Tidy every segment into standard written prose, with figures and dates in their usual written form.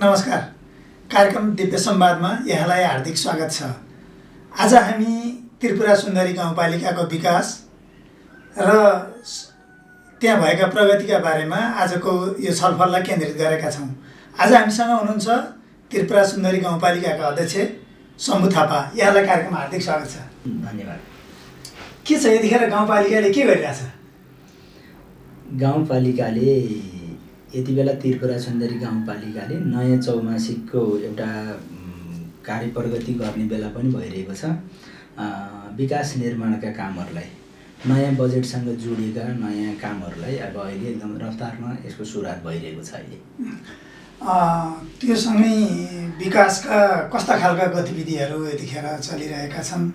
नमस्कार। कार्यक्रम दिव्य संवादमा यहाँलाई हार्दिक स्वागत छ। आज हामी त्रिपुरा सुन्दरी गाउँपालिकाको विकास र त्यहाँ भएका प्रगतिका बारेमा आजको यो छलफललाई केन्द्रित गरेका छौँ। आज हामीसँग हुनुहुन्छ त्रिपुरा सुन्दरी गाउँपालिकाका अध्यक्ष शम्भु थापा। यहाँलाई कार्यक्रममा हार्दिक स्वागत छ। धन्यवाद। के छ यतिखेर गाउँपालिकाले के गरिरहेछ? गाउँपालिकाले यति बेला त्रिपुरा सुन्दरी गाउँपालिकाले नयाँ चौमासिकको एउटा कार्य प्रगति गर्ने बेला पनि भइरहेको छ। विकास निर्माणका कामहरूलाई नयाँ बजेटसँग जोडिएका नयाँ कामहरूलाई अब अहिले एकदम रफ्तारमा यसको सुरुवात भइरहेको छ। अहिले त्योसँगै विकासका कस्ता खालका गतिविधिहरू यतिखेर चलिरहेका छन्?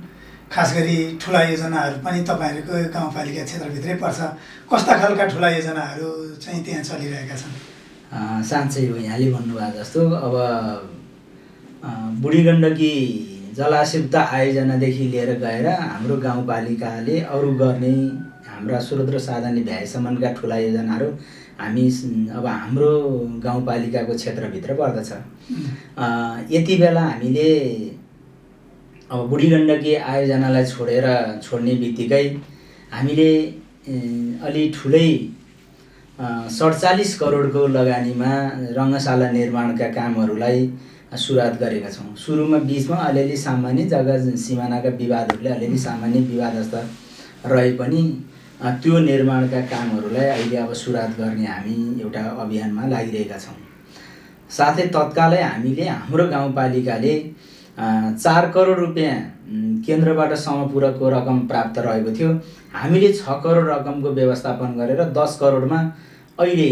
खास गरी ठुला योजनाहरू पनि तपाईँहरूको गाउँपालिका क्षेत्रभित्रै पर्छ। कस्ता खालका ठुला योजनाहरू चाहिँ त्यहाँ चलिरहेका छन्? साँच्चै हो, यहाँले भन्नुभएको जस्तो अब बुढी गण्डकी जलाशयुक्त आयोजनादेखि लिएर गएर हाम्रो गाउँपालिकाले अरू गर्ने हाम्रा स्रोत र साधनले भ्याएसम्मका ठुला योजनाहरू हामी अब हाम्रो गाउँपालिकाको क्षेत्रभित्र पर्दछ। यति बेला हामीले अब बुढी गण्डकी आयोजनालाई छोड्ने बित्तिकै हामीले अलि ठुलै 47 करोडको लगानीमा रङ्गशाला निर्माणका कामहरूलाई सुरुवात गरेका छौँ। सुरुमा बिचमा अलिअलि सामान्य जग्गा सिमानाका विवादहरूले अलिअलि सामान्य विवादस्त रहे पनि त्यो निर्माणका कामहरूलाई अहिले अब सुरुवात गर्ने हामी एउटा अभियानमा लागिरहेका छौँ। साथै तत्कालै हामीले हाम्रो गाउँपालिकाले 4 करोड रुपियाँ केन्द्रबाट समपूरकको रकम प्राप्त रहेको थियो। हामीले 6 करोड रकमको व्यवस्थापन गरेर 10 करोडमा अहिले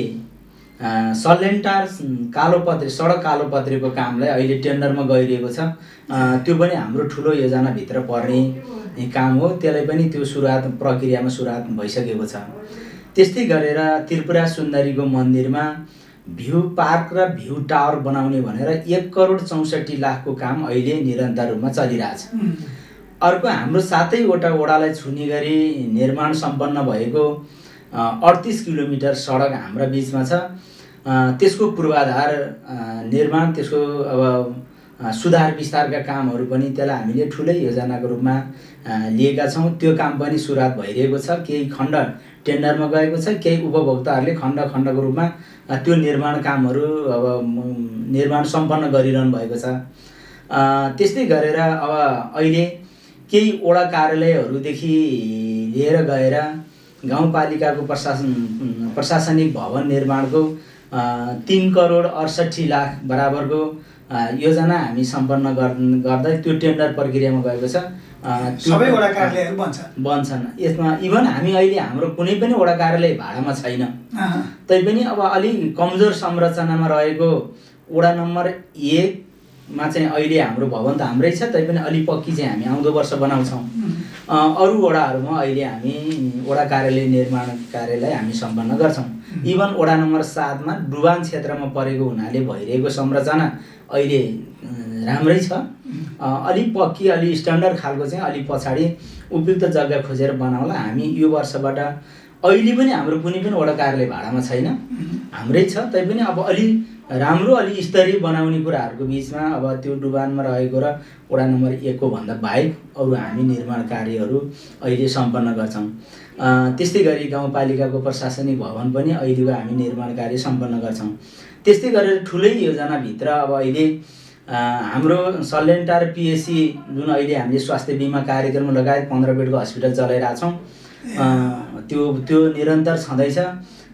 सल्यानटार सडक कालोपत्रीको कामलाई अहिले टेन्डरमा गइरहेको छ। त्यो पनि हाम्रो ठुलो योजनाभित्र पर्ने काम हो। त्यसलाई पनि त्यो प्रक्रियामा सुरुवात भइसकेको छ। त्यस्तै गरेर त्रिपुरा सुन्दरीको मन्दिरमा भ्यू पार्क र भ्यू टावर बनाउने भनेर 1 करोड 64 लाखको काम अहिले निरन्तर रूपमा चलिरहेछ। अर्को हाम्रो 7वटा वडालाई छुने गरी निर्माण सम्पन्न भएको 38 किलोमिटर सडक हाम्रा बिचमा छ। त्यसको पूर्वाधार निर्माण, त्यसको अब सुधार विस्तारका कामहरू पनि त्यसलाई हामीले ठुलै योजनाको रूपमा लिएका छौँ। त्यो काम पनि सुरुवात भइरहेको छ। केही खण्ड टेन्डरमा गएको छ, केही उपभोक्ताहरूले खण्ड खण्डको रूपमा त्यो निर्माण कामहरू अब निर्माण सम्पन्न गरिरहनु भएको छ। त्यस्तै गरेर अब अहिले केही वडा कार्यालयहरूदेखि लिएर गएर गाउँपालिकाको प्रशासनिक भवन निर्माणको 3 करोड 68 लाख बराबरको योजना हामी सम्पन्न गर्दै त्यो टेन्डर प्रक्रियामा गएको छ। सबै वडा कार्यालयहरू बन्छन्। यसमा इभन हामी अहिले हाम्रो कुनै पनि वडा कार्यालय भाडामा छैन। तैपनि अब अलि कमजोर संरचनामा रहेको वडा नम्बर 1 मा चाहिँ अहिले हाम्रो भवन त हाम्रै छ, तैपनि अलि पक्की चाहिँ हामी आउँदो वर्ष बनाउँछौँ। अरू वडाहरूमा अहिले हामी वडा कार्यालय निर्माण कार्यलाई हामी सम्पन्न गर्छौँ। इभन वडा नम्बर 7 मा डुबान क्षेत्रमा परेको हुनाले भइरहेको संरचना अहिले राम्रै छ। अलि पक्की अलि स्ट्यान्डर्ड खालको चाहिँ अलि पछाडि उपयुक्त जग्गा खोजेर बनाउला। हामी यो वर्षबाट अहिले पनि हाम्रो कुनै पनि वडा कार्यालय भाडामा छैन, हाम्रै छ। तैपनि अब अलि राम्रो अलि स्तरीय बनाउने कुराहरूको बिचमा अब त्यो डुबानमा रहेको र वडा नम्बर 1 को भन्दा बाहेक अरू हामी निर्माण कार्यहरू अहिले सम्पन्न गर्छौँ। त्यस्तै गरी गाउँपालिकाको प्रशासनिक भवन पनि अहिलेको हामी निर्माण कार्य सम्पन्न गर्छौँ। त्यस्तै गरेर ठुलै योजनाभित्र अब अहिले हाम्रो सल्यानटार पिएससी जुन अहिले हामीले स्वास्थ्य बिमा कार्यक्रम लगायत 15 बेडको हस्पिटल चलाइरहेछौँ, त्यो निरन्तर छँदैछ।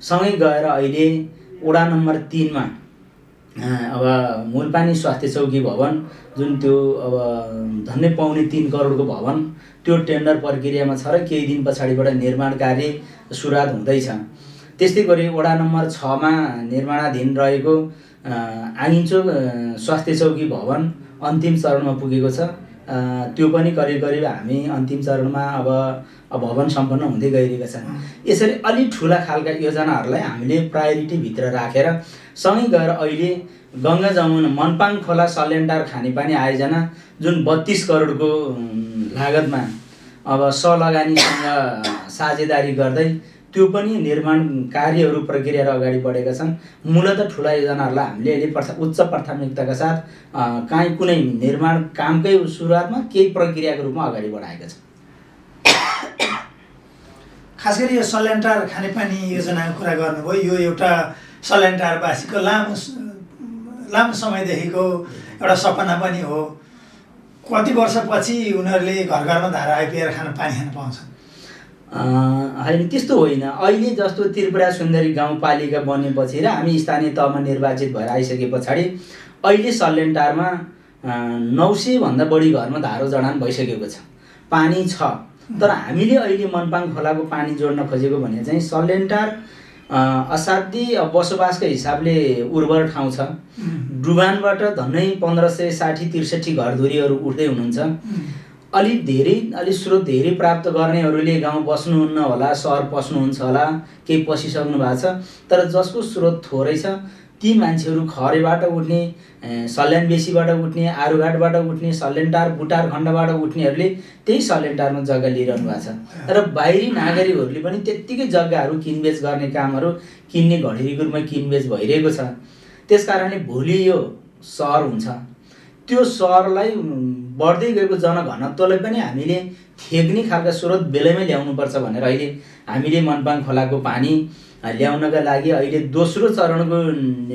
सँगै गएर अहिले वडा नम्बर 3 मा अब मूलपानी स्वास्थ्य चौकी भवन जुन त्यो अब धन्य पाउने 3 करोडको भवन त्यो टेन्डर प्रक्रियामा छ र केही दिन पछाडिबाट निर्माण कार्य सुरुवात हुँदैछ। त्यस्तै गरी वडा नम्बर 6 मा निर्माणाधीन रहेको आगिन्चोक स्वास्थ्य चौकी भवन अन्तिम चरणमा पुगेको छ। त्यो पनि करिब हामी अन्तिम चरणमा अब भवन सम्पन्न हुँदै गइरहेका छन्। यसरी अलि ठुला खालका योजनाहरूलाई हामीले प्रायोरिटी भित्र राखेर सँगै गएर अहिले गङ्गा जमुना मनपाङ खोला सल्यानटार खानेपानी आयोजना जुन 32 करोडको लागतमा अब सहलगानीसँग साझेदारी गर्दै त्यो पनि निर्माण कार्यहरू प्रक्रियाहरू अगाडि बढेका छन्। मूलतः ठुला योजनाहरूलाई हामीले अहिले उच्च प्राथमिकताका साथ काहीँ कुनै निर्माण कामकै सुरुवातमा केही प्रक्रियाको रूपमा अगाडि बढाएका छौँ। खास गरी यो सल्यानटार खानेपानी योजनाको कुरा गर्नुभयो, यो एउटा सल्यानटारवासीको लामो समयदेखिको एउटा सपना पनि हो। कति वर्षपछि उनीहरूले घर घरमा धारा आइपुगेर पानी खान पाउँछन्? होइन, त्यस्तो होइन। अहिले जस्तो त्रिपुरा सुन्दरी गाउँपालिका बनेपछि र हामी स्थानीय तहमा निर्वाचित भएर आइसके पछाडि अहिले सल्यानटारमा 900 भन्दा बढी घरमा धारो जडान भइसकेको छ, पानी छ। तर हामीले अहिले मनपाङ खोलाको पानी जोड्न खोजेको भने चाहिँ सल्यानटार असाध्यै बसोबासको हिसाबले उर्वर ठाउँ छ। डुबानबाट झन्डै 1560-63 घरधुरीहरू उठ्दै हुनुहुन्छ। अलि स्रोत धेरै प्राप्त गर्नेहरूले गाउँ बस्नुहुन्न होला, सहर पस्नुहुन्छ होला, केही पसिसक्नु भएको छ। तर जसको स्रोत थोरै छ ती मान्छेहरू खरेबाट उठ्ने, सल्यान बेसीबाट उठ्ने, आरुघाटबाट उठ्ने, सल्यानटार बुटार खण्डबाट उठ्नेहरूले त्यही सल्यानटारमा जग्गा लिइरहनु भएको छ। र बाहिरी नागरिकहरूले पनि त्यत्तिकै जग्गाहरू किनबेच गर्ने कामहरू किन्ने घडेरीको रूपमा किनबेच भइरहेको छ। त्यस कारणले भोलि यो सहर हुन्छ, त्यो सहरलाई बढ्दै गएको जनघनत्वलाई पनि हामीले थेग्ने खालका स्रोत बेलैमै ल्याउनुपर्छ भनेर अहिले हामीले मनपाङ खोलाको पानी ल्याउनका लागि अहिले दोस्रो चरणको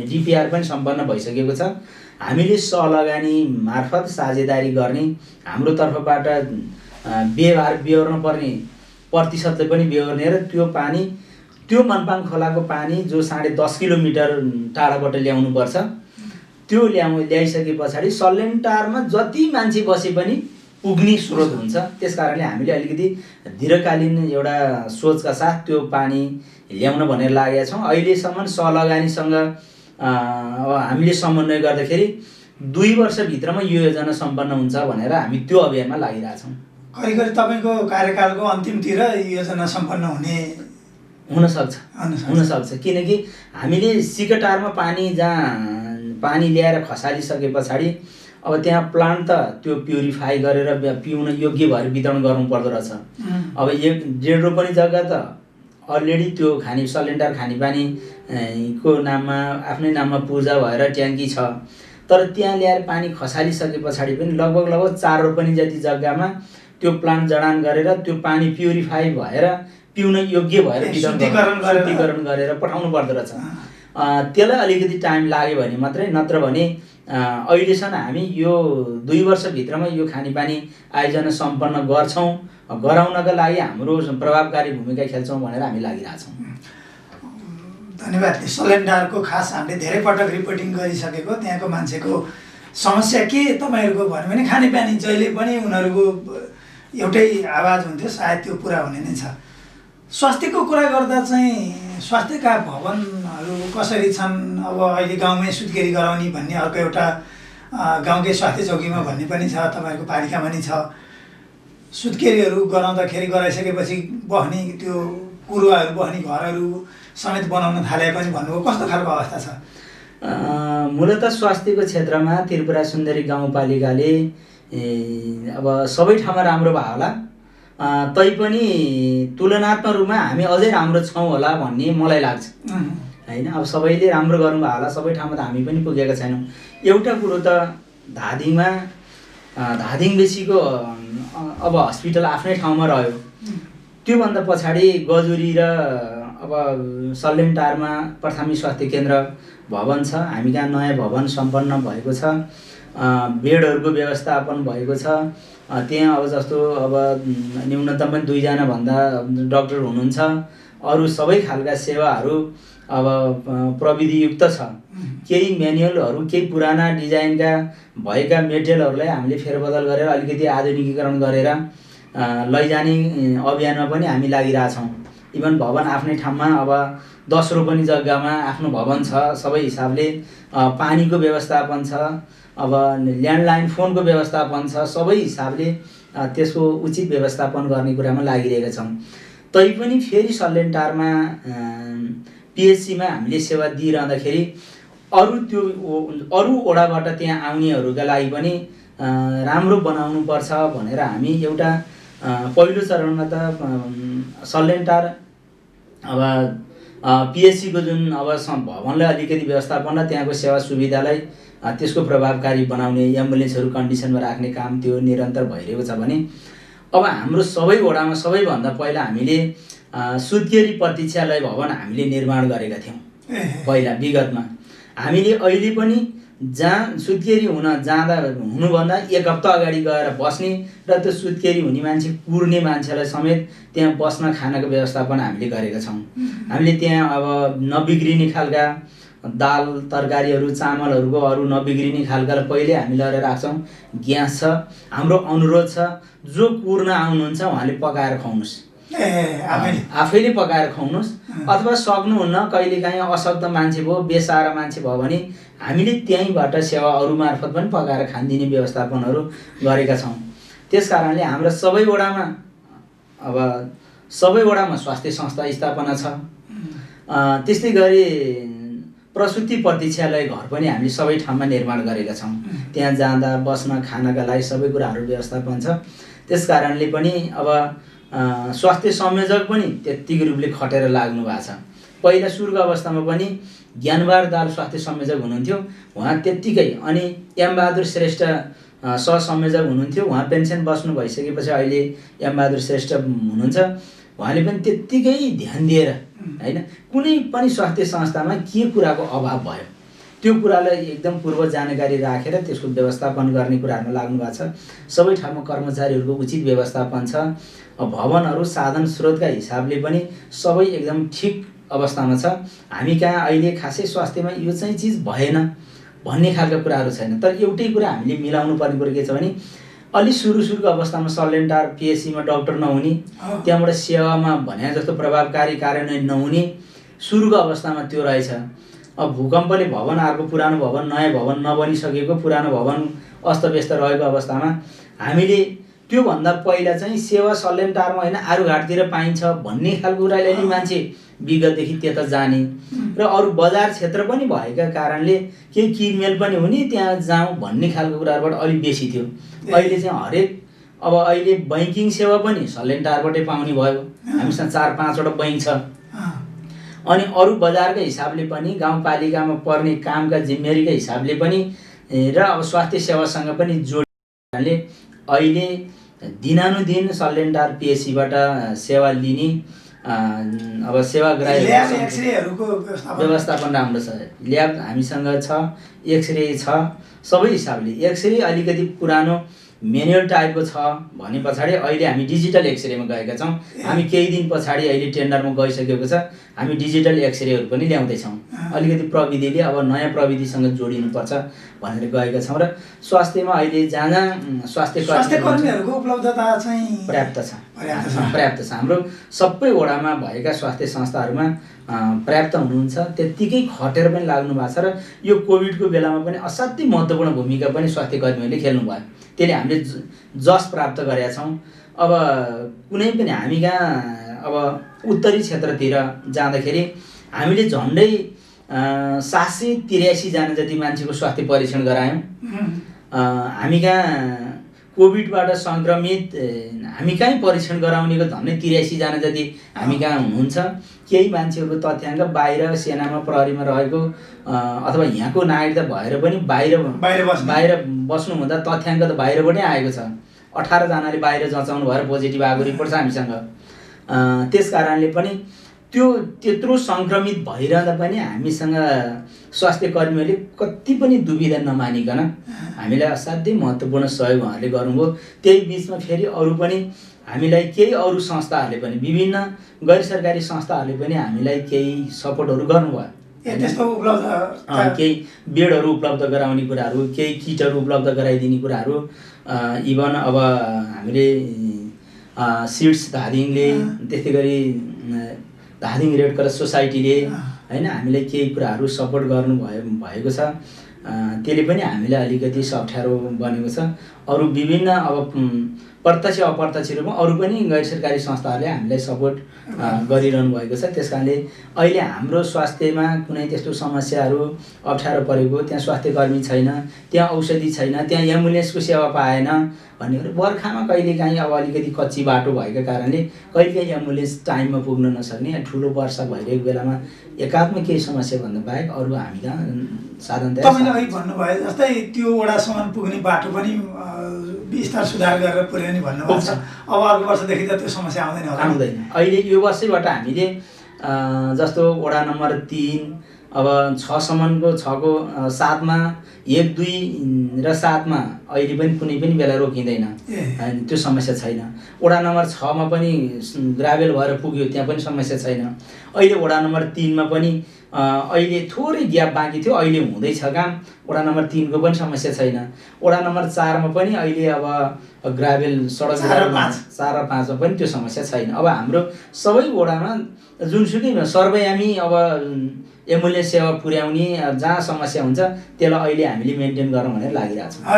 डिपिआर पनि सम्पन्न भइसकेको छ। हामीले सहलगानी मार्फत साझेदारी गर्ने, हाम्रो तर्फबाट बेहोर्न पर्ने प्रतिशतले पनि बेहोर्ने र त्यो पानी, त्यो मनपाङ खोलाको पानी जो 10.5 किलोमिटर टाढाबाट ल्याउनुपर्छ, त्यो ल्याइसके पछाडि सल्यानटारमा जति मान्छे बसे पनि पुग्ने स्रोत हुन्छ। त्यस कारणले हामीले अलिकति दीर्घकालीन एउटा सोचका साथ त्यो पानी ल्याउन भनेर लागेका छौँ। अहिलेसम्म सहलगानीसँग हामीले समन्वय गर्दाखेरि 2 वर्षभित्रमा यो योजना सम्पन्न हुन्छ भनेर हामी त्यो अभियानमा लागिरहेछौँ। करिब तपाईँको कार्यकालको अन्तिमतिर योजना सम्पन्न हुनसक्छ, किनकि हामीले सिकटारमा पानी ल्याएर खसालिसके पछाडि अब त्यहाँ प्लान्ट त त्यो प्युरिफाई गरेर पिउन योग्य भएर वितरण गर्नु पर्दो रहेछ। अब 1.5 रोपनी जग्गा त अलरेडी त्यो सल्यानटार खानेपानी को नाममा आफ्नै नाममा पूर्जा भएर ट्याङ्की छ। तर त्यहाँ ल्याएर पानी खसालिसके पछाडि पनि लगभग 4 रोपनी जति जग्गामा त्यो प्लान्ट जडान गरेर त्यो पानी प्युरिफाई भएर पिउन योग्य भएर शुद्धिकरण गरेर पठाउनु पर्दो रहेछ। त्यसलाई अलिकति टाइम लाग्यो भने मात्रै, नत्र भने अहिलेसम्म हामी यो 2 वर्षभित्रमा यो खानेपानी आयोजना सम्पन्न गराउनका लागि हाम्रो प्रभावकारी भूमिका खेल्छौँ भनेर हामी लागिरहेछौँ। धन्यवाद। सल्यानटारको खास हामीले धेरै पटक रिपोर्टिङ गरिसकेको, त्यहाँको मान्छेको समस्या के तपाईँहरूको भन्यो भने खानेपानी जहिले पनि उनीहरूको एउटै आवाज हुन्थ्यो, सायद त्यो पुरा हुने नै छ। स्वास्थ्यको कुरा गर्दा चाहिँ स्वास्थ्यका भवनहरू कसरी छन्? अब अहिले गाउँमै सुत्केरी गराउने भन्ने अर्को एउटा गाउँकै स्वास्थ्य चौकीमा भन्ने पनि छ, तपाईँहरूको पालिकामा नि छ। सुत्केरीहरू गराइसकेपछि बस्ने त्यो कुरुवाहरू बस्ने घरहरू समेत बनाउन थाले पनि भन्नुभयो, कस्तो खालको अवस्था छ? मूलतः स्वास्थ्यको क्षेत्रमा त्रिपुरा सुन्दरी गाउँपालिकाले अब सबै ठाउँमा राम्रो भयो होला, तैपनि तुलनात्मक रूपमा हामी अझै राम्रो छौँ होला भन्ने मलाई लाग्छ। होइन, अब सबैले राम्रो गर्नुभयो होला, सबै ठाउँमा त हामी पनि पुगेका छैनौँ। एउटा कुरो त धादिङ बेसीको अब हस्पिटल आफ्नै ठाउँमा रह्यो। त्योभन्दा पछाडि गजुरी र अब सल्यानटारमा प्राथमिक स्वास्थ्य केन्द्र भवन छ। हामी कहाँ नयाँ भवन सम्पन्न भएको छ, बेडहरूको व्यवस्थापन भएको छ। त्यहाँ अब जस्तो अब न्यूनतम पनि 2 जना भन्दा डाक्टर हुनुहुन्छ। अरू सबै खालका सेवाहरू अब प्रविधियुक्त छ। केही म्यानुअलहरू, केही पुराना डिजाइनका भएका मेटेरियलहरूलाई हामीले फेरबदल गरेर अलिकति आधुनिकीकरण गरेर लैजाने अभियानमा पनि हामी लागिरहेछौँ। इभन भवन आफ्नै ठाउँमा अब 10 रोपनी जग्गामा आफ्नो भवन छ। सबै हिसाबले पानीको व्यवस्थापन छ, अब ल्यान्डलाइन फोनको व्यवस्थापन छ। सबै हिसाबले त्यसको उचित व्यवस्थापन गर्ने कुरामा लागिरहेका छौँ। तैपनि फेरि सल्यानटारमा पिएचसीमा हामीले सेवा दिइरहँदाखेरि अरू ओडाबाट त्यहाँ आउनेहरूका लागि पनि राम्रो बनाउनु पर्छ भनेर हामी एउटा पहिलो चरणमा त सल्यानटार अब पिएचसीको जुन अब भवनलाई अलिकति व्यवस्थापन र त्यहाँको सेवा सुविधालाई त्यसको प्रभावकारी बनाउने, एम्बुलेन्सहरू कन्डिसनमा राख्ने काम त्यो निरन्तर भइरहेको छ भने अब हाम्रो सबै वडामा सबैभन्दा पहिला हामीले सुत्केरी प्रतीक्षालय भवन हामीले निर्माण गरेका थियौँ पहिला विगतमा। हामीले अहिले पनि जहाँ सुत्केरी हुनुभन्दा एक हप्ता अगाडि गएर बस्ने र त्यो सुत्केरी हुने मान्छे कुर्ने मान्छेलाई समेत त्यहाँ बस्न खानको व्यवस्थापन हामीले गरेका छौँ। हामीले त्यहाँ अब नबिग्रिने खालका दाल तरकारीहरू चामलहरूको अरू नबिग्रिने खालकालाई पहिले हामी लगेर राख्छौँ। ग्यास छ, हाम्रो अनुरोध छ जो कुर्न आउनुहुन्छ उहाँले पकाएर खुवाउनुहोस्, आफैले पकाएर खुवाउनुहोस्, अथवा सक्नुहुन्न कहिलेकाहीँ अशक्त मान्छे भयो बेसहारा मान्छे भयो भने हामीले त्यहीँबाट सेवा अरू मार्फत पनि पकाएर खानिदिने व्यवस्थापनहरू गरेका छौँ। त्यस कारणले हाम्रा सबै वडामा स्वास्थ्य संस्था स्थापना छ। त्यस्तै गरी प्रसुति प्रतीक्षालय घर पनि हामीले सबै ठाउँमा निर्माण गरेका छौँ। त्यहाँ जाँदा बस्न खानका लागि सबै कुराहरू व्यवस्थापन छ। त्यस कारणले पनि अब स्वास्थ्य संयोजक पनि त्यत्तिकै रूपले खटेर लाग्नु भएको छ। पहिला सुरुको अवस्थामा पनि ज्ञानबहादुर दाल स्वास्थ्य संयोजक हुनुहुन्थ्यो, उहाँ त्यत्तिकै। अनि एमबहादुर श्रेष्ठ सहसंयोजक हुनुहुन्थ्यो, उहाँ पेन्सन बस्नु भइसकेपछि अहिले एमबहादुर श्रेष्ठ हुनुहुन्छ। उहाँले पनि त्यत्तिकै ध्यान दिएर हैन कुनै पनि स्वास्थ्य संस्थामा के कुराको अभाव भयो त्यो कुरालाई एकदम पूर्व जानकारी राखेर त्यसको व्यवस्थापन गर्ने कुराहरुमा लाग्नु भएको छ। सबै ठाउँमा कर्मचारीहरूको उचित व्यवस्थापन छ। भवनहरू साधन स्रोतका हिसाबले पनि सबै एकदम ठिक अवस्थामा छ। हामी कहाँ अहिले खासै स्वास्थ्यमा यो चाहिँ चीज भएन भन्ने खालका कुराहरू छैन। तर एउटै कुरा हामीले मिलाउनु पर्ने कुरा के छ भने अलि सुरुको अवस्थामा सल्यानटार पिएचसीमा डाक्टर नहुने, त्यहाँबाट सेवामा भने जस्तो प्रभावकारी कार्यान्वयन नहुने सुरुको अवस्थामा त्यो रहेछ। अब भूकम्पले भवन अर्को पुरानो भवन नयाँ भवन नबनिसकेको पुरानो भवन अस्तव्यस्त रहेको अवस्थामा हामीले त्यो भन्दा पहिला चाहिँ सेवा सल्यानटारमा हैन आरुघाटतिर पाइन्छ भन्ने खालको कुराले नि मान्छे विगतदेखि त्यता जाने र अरु बजार क्षेत्र पनि भएका कारणले के किनमेल पनि हुने त्यहाँ जाउँ भन्ने खालको कुराहरुबाट अलि बेसी थियो। अहिले चाहिँ हरेक अब अहिले बैंकिङ सेवा पनि सल्यानटारबाटै पाउने भयो। हामीसँग 4-5 वटा बैंक छ। अनि अरु बजारकै हिसाबले पनि गाउँपालिकामा पर्ने कामका जिम्मेवारीका हिसाबले पनि र अब स्वास्थ्य सेवासँग पनि जोडले अहिले दिनानुदिन सल्यानटार पिएचसीबाट सेवा लिने अब सेवाग्राही एक्सरेहरूको व्यवस्थापन राम्रो छ। ल्याब हामीसँग छ, एक्सरे छ, सबै हिसाबले। एक्सरे अलिकति पुरानो म्यानुअल टाइपको छ भने पछाडी अहिले हामी डिजिटल एक्सरेमा गएका छौँ। हामी केही दिन पछाडी अहिले टेन्डरमा गइसकेको छ। हामी डिजिटल एक्सरेहरू पनि ल्याउँदै छौँ। अलिकति प्रविधिले अब नयाँ प्रविधिसँग जोडिनुपर्छ भनेर गएका छौँ र स्वास्थ्यमा अहिले जहाँ स्वास्थ्य कर्मीहरूको उपलब्धता चाहिँ पर्याप्त छ। हाम्रो सबै वडामा भएका स्वास्थ्य संस्थाहरूमा पर्याप्त हुनुहुन्छ। त्यत्तिकै खटेर पनि लाग्नु भएको छ र यो कोभिडको बेलामा पनि असाध्यै महत्त्वपूर्ण भूमिका पनि स्वास्थ्य कर्मीहरूले खेल्नु भयो। त्यसले हामीले जस प्राप्त गरेका छौँ। अब कुनै पनि हामी कहाँ अब उत्तरी क्षेत्रतिर जाँदाखेरि हामीले झन्डै 783 जना जति मान्छेको स्वास्थ्य परीक्षण गरायौँ। हामी कहाँ कोभिडबाट संक्रमित हामी कहाँ परीक्षण गराउनेको झन्डै 83 जना जति हामी कहाँ हुनुहुन्छ। केही मान्छेहरूको तथ्याङ्क बाहिर सेनामा प्रहरीमा रहेको अथवा यहाँको नागरिकता भएर पनि बाहिर बस्नु हुँदा तथ्याङ्क त बाहिरबाटै आएको छ। 18 जनाले बाहिर जचाउनु भएर पोजिटिभ आएको रिपोर्ट छ हामीसँग। त्यस कारणले पनि त्यो त्यत्रो संक्रमित भइरहँदा पनि हामीसँग स्वास्थ्य कर्मीहरूले कति पनि दुविधा नमानिकन हामीलाई असाध्यै महत्त्वपूर्ण सहयोग उहाँहरूले गर्नुभयो। त्यही बिचमा फेरि अरू पनि हामीलाई केही अरू संस्थाहरूले पनि विभिन्न गैर सरकारी संस्थाहरूले पनि हामीलाई केही सपोर्टहरू गर्नुभयो। केही बेडहरू उपलब्ध गराउने कुराहरू, केही किटहरू उपलब्ध गराइदिने कुराहरू, इभन अब हामीले सिड्स धादिङले त्यस्तै गरी धादिङ रेड क्रस सोसाइटीले हैन हामीलाई केही कुराहरू सपोर्ट भएको छ। त्यसले पनि हामीलाई अलिकति अप्ठ्यारो बनेको छ। अरू विभिन्न अब प्रत्यक्ष अप्रत्यक्ष रूपमा अरू पनि गैर सरकारी संस्थाहरूले हामीलाई सपोर्ट गरिरहनु भएको छ। त्यस कारणले अहिले हाम्रो स्वास्थ्यमा कुनै त्यस्तो समस्याहरू अप्ठ्यारो परेको, त्यहाँ स्वास्थ्य कर्मी छैन, त्यहाँ औषधि छैन, त्यहाँ एम्बुलेन्सको सेवा पाएन भन्ने कुरो, बर्खामा कहिलेकाहीँ अब अलिकति कच्ची बाटो भएको कारणले कहिलेकाहीँ एम्बुलेन्स टाइममा पुग्न नसक्ने, ठुलो वर्षा भइरहेको बेलामा एकात्म केही समस्या भन्दा बाहेक अरू हामी कहाँ साधन तपाईँले अघि भन्नुभयो जस्तै त्यो वडासम्म पुग्ने बाटो पनि विस्तार सुधार गरेर पुर्याउने भन्नुभएको छ। अब अर्को वर्षदेखि त त्यो समस्या आउँदैन होला? आउँदैन। अहिले यो वर्षैबाट हामीले जस्तो वडा नम्बर 3 अब 6सम्मको 6को 7मा 1, 2 र 7मा अहिले पनि कुनै पनि बेला रोकिँदैन, त्यो समस्या छैन। वडा नम्बर 6मा पनि ग्राभेल भएर पुग्यो, त्यहाँ पनि समस्या छैन। अहिले वडा नम्बर 3मा पनि अहिले थोरै ग्याप बाँकी थियो, अहिले हुँदैछ काम। वडा नम्बर 3को पनि समस्या छैन। वडा नम्बर 4मा पनि अहिले अब ग्राभेल सडक 4 र 5मा पनि त्यो समस्या छैन। अब हाम्रो सबै वडामा जुनसुकै सर्वयामी अब एम्बुलेन्स सेवा पुर्याउने जहाँ समस्या हुन्छ त्यसलाई अहिले हामीले मेन्टेन गरौँ भनेर लागिरहेको छौँ।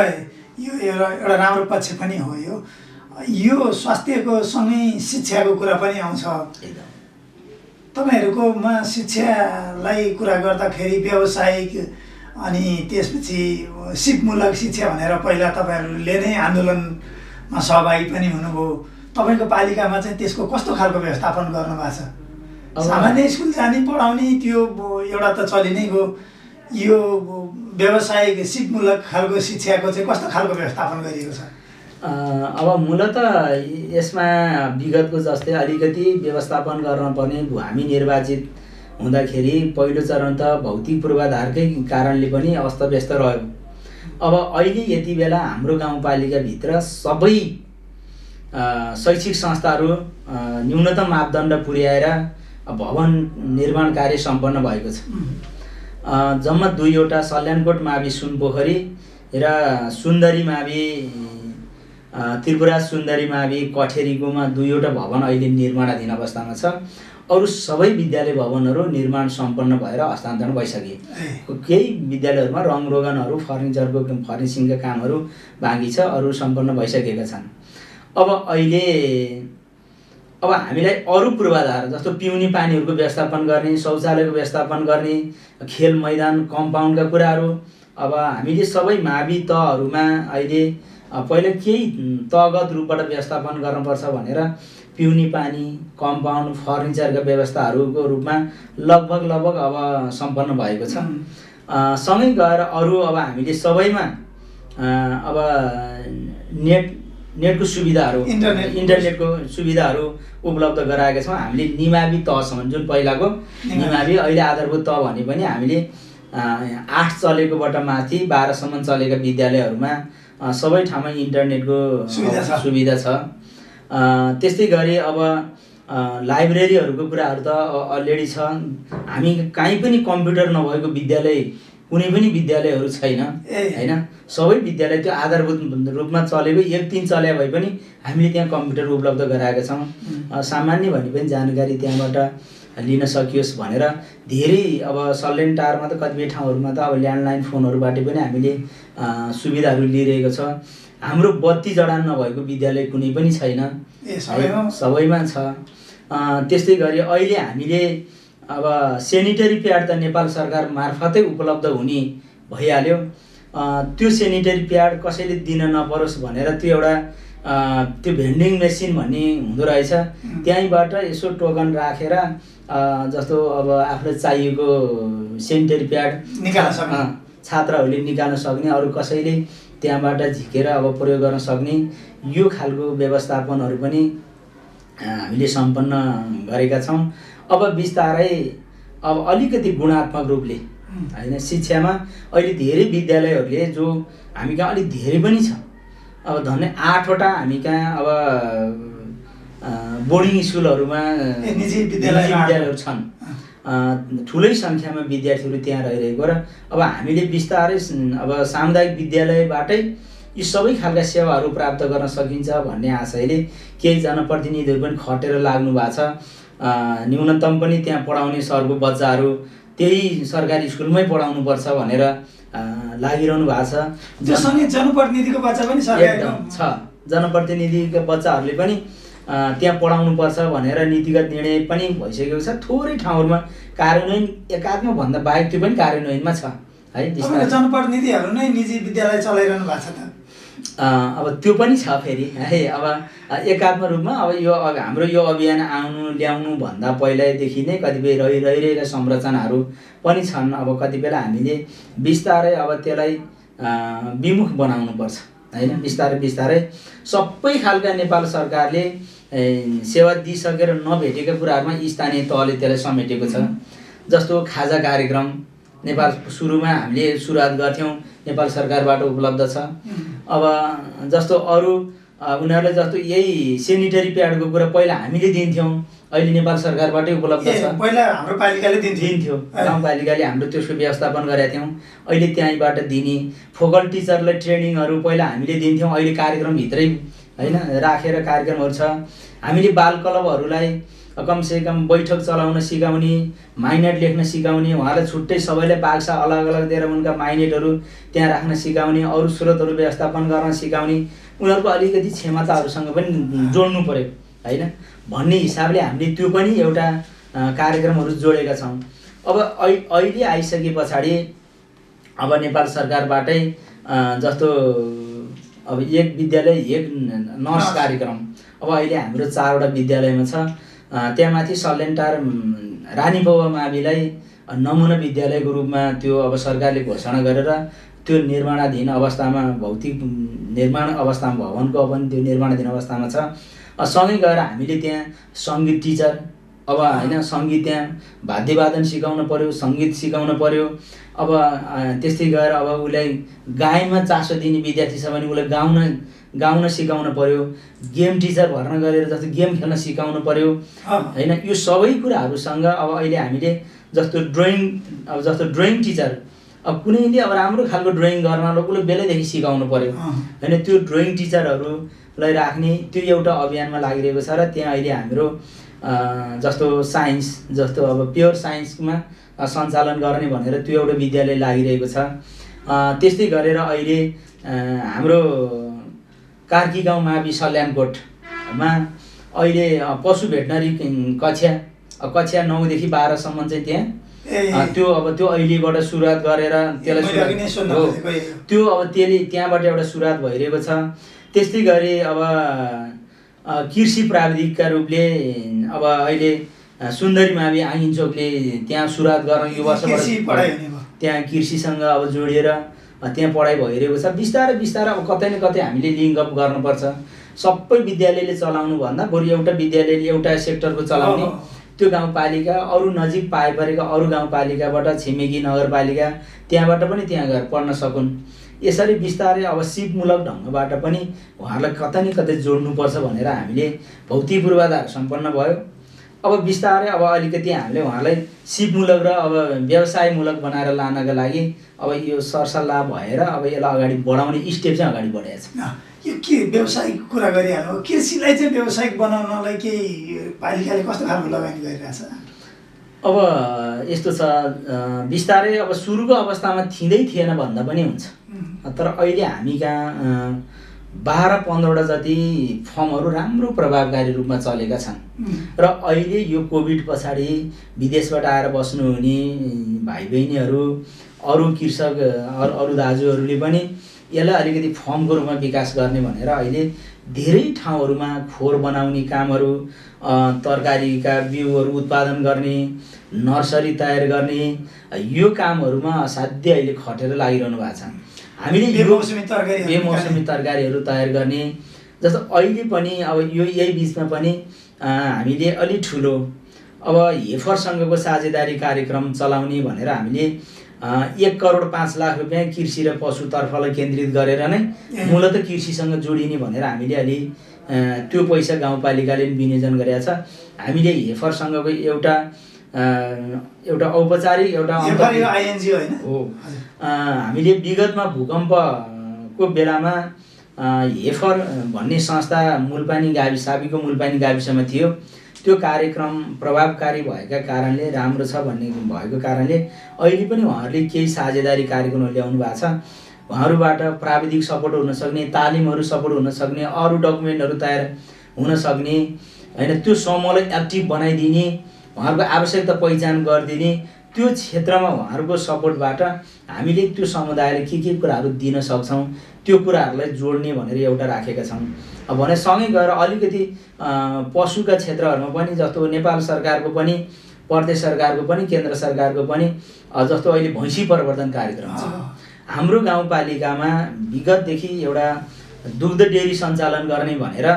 यो एउटा राम्रो पक्ष पनि हो। यो स्वास्थ्यको सँगै शिक्षाको कुरा पनि आउँछ। तपाईँहरूकोमा शिक्षालाई कुरा गर्दाखेरि व्यावसायिक अनि त्यसपछि सिपमूलक शिक्षा भनेर पहिला तपाईँहरूले नै आन्दोलनमा सहभागी पनि हुनुभयो। तपाईँको पालिकामा चाहिँ त्यसको कस्तो खालको व्यवस्थापन गर्नुभएको छ? सामान्य स्कुल जाने पढाउने त्यो एउटा त चलि नै गयो, यो व्यावसायिक सिपमूलक खालको शिक्षाको चाहिँ कस्तो खालको व्यवस्थापन गरिएको छ? अब मूलत यसमा विगतको जस्तै अलिकति व्यवस्थापन गर्नुपर्ने, हामी निर्वाचित हुँदाखेरि पहिलो चरण त भौतिक पूर्वाधारकै कारणले पनि अस्तव्यस्त रह्यो। अब अहिले यति बेला हाम्रो गाउँपालिकाभित्र सबै शैक्षिक संस्थाहरू न्यूनतम मापदण्ड पुर्याएर भवन निर्माण कार्य सम्पन्न भएको छ। जम्मा 2वटा सल्यानकोट मावि सुनपोखरी र सुन्दरी मावि त्रिपुरा सुन्दरी मावि कठेरीकोमा 2वटा भवन अहिले निर्माणाधीन अवस्थामा छ। अरू सबै विद्यालय भवनहरू निर्माण सम्पन्न भएर हस्तान्तरण भइसके। केही विद्यालयहरूमा रङरोगनहरू फर्निसिङका कामहरू बाँकी छ, अरू सम्पन्न भइसकेका छन्। अब अहिले हामीलाई अरू पूर्वाधार जस्तो पिउने पानीहरूको व्यवस्थापन गर्ने, शौचालयको व्यवस्थापन गर्ने, खेल मैदान कम्पाउन्डका कुराहरू अब हामीले सबै मावि तहहरूमा अहिले पहिला केही तहगत रूपबाट व्यवस्थापन गर्नुपर्छ भनेर पिउने पानी, कम्पाउन्ड, फर्निचरका व्यवस्थाहरूको रूपमा लगभग अब सम्पन्न भएको छ। सँगै गएर अरू अब हामीले सबैमा अब नेटको सुविधाहरू, इन्टरनेटको सुविधाहरू उपलब्ध गराएका छौँ। हामीले निमावि तहसम्म, जुन पहिलाको निमावि अहिले आधारभूत तह भने पनि हामीले 8 चलेकोबाट माथि 12सम्म चलेका विद्यालयहरूमा सबै ठाउँमा इन्टरनेटको सुविधा छ। त्यस्तै गरी अब लाइब्रेरीहरूको कुराहरू त अलरेडी छ। हामी कहीँ पनि कम्प्युटर नभएको विद्यालय कुनै पनि विद्यालयहरू छैन हैन। सबै विद्यालय त्यो आधारभूत रूपमा चलेको 1-3 चले भए पनि हामीले त्यहाँ कम्प्युटर उपलब्ध गराएका छौँ। सामान्य भने पनि जानकारी त्यहाँबाट लिन सकियोस् भनेर धेरै अब सल्यान टारमा त कतिपय ठाउँहरूमा त अब ल्यान्डलाइन फोनहरूबाट पनि हामीले सुविधाहरू लिइरहेको छ। हाम्रो बत्ती जडान नभएको विद्यालय कुनै पनि छैन, सबैमा छ। त्यस्तै गरी अहिले हामीले अब सेनिटरी प्याड त नेपाल सरकार मार्फतै उपलब्ध हुने भइहाल्यो। त्यो सेनिटरी प्याड कसैले दिन नपरोस् भनेर त्यो एउटा त्यो भेन्डिङ मेसिन भन्ने हुँदो रहेछ। त्यहीँबाट यसो टोकन राखेर जस्तो अब आफूलाई चाहिएको सेनिटरी प्याड निकाल्न सक्ने, छात्रहरूले निकाल्न सक्ने, अरू कसैले त्यहाँबाट झिकेर अब प्रयोग गर्न सक्ने यो खालको व्यवस्थापनहरू पनि हामीले सम्पन्न गरेका छौँ। अब बिस्तारै अब अलिकति गुणात्मक रूपले हैन शिक्षामा अहिले धेरै विद्यालयहरूले जो हामी कहाँ अलिक धेरै पनि छ। अब धन्य 8वटा हामी कहाँ अब बोर्डिङ स्कुलहरूमा निजी विद्यालयहरू छन्। ठुलै सङ्ख्यामा विद्यार्थीहरू त्यहाँ रहिरहेको र अब हामीले बिस्तारै अब सामुदायिक विद्यालयबाटै यी सबै खालका सेवाहरू प्राप्त गर्न सकिन्छ भन्ने आशयले केही जनप्रतिनिधिहरू पनि खटेर लाग्नु भएको छ। न्यूनतम पनि त्यहाँ पढाउने सरको बच्चाहरू त्यही सरकारी स्कुलमै पढाउनुपर्छ भनेर लागिरहनु भएको छ। त्योसँगै जनप्रतिनिधिको बच्चा पनि सरकारी छ। जनप्रतिनिधिका बच्चाहरूले पनि त्यहाँ पढाउनुपर्छ भनेर नीतिगत निर्णय पनि भइसकेको छ। थोरै ठाउँहरूमा कार्यान्वयन एकात्मकभन्दा बाहेक त्यो पनि कार्यान्वयनमा छ है। जनप्रतिनिधिहरू नै निजी विद्यालय चलाइरहनु भएको छ त। अब त्यो पनि छ फेरि है। अब एकात्म रूपमा अब यो हाम्रो यो अभियान ल्याउनु भन्दा पहिल्यैदेखि नै कतिपय रहिरहेका संरचनाहरू पनि छन्। अब कति बेला हामीले बिस्तारै अब त्यसलाई विमुख बनाउनुपर्छ होइन। बिस्तारै सबै खालका नेपाल सरकारले सेवा दिइसकेर नभेटेका कुराहरूमा स्थानीय तहले त्यसलाई समेटेको छ। जस्तो खाजा कार्यक्रम नेपाल सुरुमा हामीले सुरुवात गर्थ्यौँ, नेपाल सरकारबाट उपलब्ध छ। अब जस्तो अरू उनीहरूले जस्तो यही सेनिटरी प्याडको कुरा पहिला हामीले दिन्थ्यौँ, अहिले नेपाल सरकारबाटै उपलब्ध छ। पहिला हाम्रो पालिकाले दिन्थ्यो, गाउँपालिकाले हाम्रो त्यसको व्यवस्थापन गरेका थियौँ, अहिले त्यहीँबाट दिने। फोकल टिचरलाई ट्रेनिङहरू पहिला हामीले दिन्थ्यौँ, अहिले कार्यक्रमभित्रै होइन राखेर कार्यक्रमहरू छ। हामीले बाल क्लबहरूलाई कमसेकम बैठक चलाउन सिकाउने, माइनेट लेख्न सिकाउने, उहाँलाई छुट्टै सबैलाई बाक्सा अलग अलग दिएर उनका माइनेटहरू त्यहाँ राख्न सिकाउने, अरू स्रोतहरू व्यवस्थापन गर्न सिकाउने, उनीहरूको अलिकति क्षमताहरूसँग पनि जोड्नु पर्यो होइन भन्ने हिसाबले हामीले त्यो पनि एउटा कार्यक्रमहरू जोडेका छौँ। अब अहिले आइसके पछाडि अब नेपाल सरकारबाटै जस्तो अब एक विद्यालय एक नर्स कार्यक्रम अब अहिले हाम्रो 4वटा विद्यालयमा छ। त्यहाँमाथि सल्यानटार रानीपौवा माविलाई नमुना विद्यालयको रूपमा त्यो अब सरकारले घोषणा गरेर त्यो निर्माणाधीन अवस्थामा भौतिक निर्माण अवस्थामा भवनको पनि त्यो निर्माणाधीन अवस्थामा छ। सँगै गएर हामीले त्यहाँ सङ्गीत टिचर अब होइन सङ्गीत त्यहाँ वाद्यवादन सिकाउन पर्यो, सङ्गीत सिकाउन पर्यो। अब त्यस्तै गएर अब उसलाई गायनमा चासो दिने विद्यार्थी छ भने उसलाई गाउन सिकाउन पर्यो। गेम टिचर भर्ना गरेर जस्तो गेम खेल्न सिकाउनु पर्यो होइन। यो सबै कुराहरूसँग अब अहिले हामीले जस्तो ड्रइङ टिचर अब कुनैले अब राम्रो खालको ड्रइङ गर्नलाई उसले बेलैदेखि सिकाउनु पर्यो होइन। त्यो ड्रइङ टिचरहरूलाई राख्ने त्यो एउटा अभियानमा लागिरहेको छ। र त्यहाँ अहिले हाम्रो जस्तो साइन्स जस्तो अब प्योर साइन्समा सञ्चालन गर्ने भनेर त्यो एउटा विद्यालय लागिरहेको छ। त्यस्तै गरेर अहिले हाम्रो कार्की गाउँ मावि सल्यानकोटमा अहिले पशु भेटनरी कक्षा 9 देखि 12 सम्म चाहिँ त्यहाँ त्यो अहिलेबाट सुरुवात गरेर त्यसलाई त्यो अब त्यसले त्यहाँबाट एउटा सुरुवात भइरहेको छ। त्यस्तै गरी अब कृषि प्राविधिकका रूपले अब अहिले सुन्दरी मावि आइन्चोकले त्यहाँ सुरुवात गर्न यो वर्षबाट त्यहाँ कृषिसँग अब जोडिएर त्यहाँ पढाइ भइरहेको छ। बिस्तारै अब कतै न कतै हामीले लिङ्कअप गर्नुपर्छ। सबै विद्यालयले चलाउनु भन्दा बरु एउटा विद्यालयले एउटा सेक्टरको चलाउने, त्यो गाउँपालिका अरू नजिक पाए परेका अरू गाउँपालिकाबाट छिमेकी नगरपालिका त्यहाँबाट पनि त्यहाँ गएर पढ्न सकुन्। यसरी बिस्तारै अब सिपमूलक ढङ्गबाट पनि उहाँहरूलाई कतै न कतै जोड्नुपर्छ भनेर हामीले भौतिक पूर्वाधार सम्पन्न भयो। अब बिस्तारै अब अलिकति हामीले उहाँलाई सिपमूलक र अब व्यवसायमूलक बनाएर लानका लागि अब यो सरसल्लाह भएर अब यसलाई अगाडि बढाउने स्टेप चाहिँ अगाडि बढाएको छ। यो के व्यवसायिक कुरा गरिहाल्नु, कृषिलाई चाहिँ व्यावसायिक बनाउनलाई केही पालिकाले कस्तो खालको लगानी गरिरहेछ? अब यस्तो छ, बिस्तारै अब सुरुको अवस्थामा थिँदै थिएन भन्दा पनि हुन्छ। तर अहिले हामी कहाँ 12-15वटा जति फर्महरू राम्रो प्रभावकारी रूपमा चलेका छन्। र अहिले यो कोभिड पछाडि विदेशबाट आएर बस्नुहुने भाइ बहिनीहरू अरू कृषक अरू दाजुहरूले पनि यसलाई अलिकति फर्मको रूपमा विकास गर्ने भनेर अहिले धेरै ठाउँहरूमा खोर बनाउने कामहरू, तरकारीका बिउहरू उत्पादन गर्ने, नर्सरी तयार गर्ने यो कामहरूमा असाध्य अहिले खटेर लागिरहनु भएको छ। हामीले बेमौसमी तरकारीहरू तयार गर्ने जस्तो अहिले पनि अब यही बिचमा पनि हामीले अलि ठुलो अब हेफरसँगको साझेदारी कार्यक्रम चलाउने भनेर हामीले 1 करोड 5 लाख रुपियाँ कृषि र पशुतर्फलाई केन्द्रित गरेर नै मूलत कृषिसँग जोडिने भनेर हामीले अलि त्यो पैसा गाउँपालिकाले विनियोजन गरेका छ। हामीले हेफरसँगको एउटा औपचारिक एउटा आइएनजिओ हैन हो। हामीले विगतमा भूकम्पको बेलामा हेफर भन्ने संस्था साबीको मुलपानी गाविसमा थियो। त्यो कार्यक्रम प्रभावकारी भएका कारणले, राम्रो छ भन्ने भएको कारणले अहिले पनि उहाँहरूले केही साझेदारी कार्यक्रमहरू ल्याउनु भएको छ। उहाँहरूबाट प्राविधिक सपोर्ट हुन सक्ने, तालिमहरू सपोर्ट हुन सक्ने, अरू डकुमेन्टहरू तयार हुन सक्ने हैन, त्यो समूहलाई एक्टिभ बनाइदिने, उहाँहरूको आवश्यकता पहिचान गरिदिने, त्यो क्षेत्रमा उहाँहरूको सपोर्टबाट हामीले त्यो समुदायले के कुराहरू दिन सक्छौँ त्यो कुराहरूलाई जोड्ने भनेर एउटा राखेका छौँ। अब भने सँगै गएर अलिकति पशुका क्षेत्रहरूमा पनि जस्तो नेपाल सरकारको पनि, प्रदेश सरकारको पनि, केन्द्र सरकारको पनि जस्तो अहिले भैँसी प्रवर्धन कार्यक्रम छ। हाम्रो गाउँपालिकामा विगतदेखि एउटा दुग्ध डेरी सञ्चालन गर्ने भनेर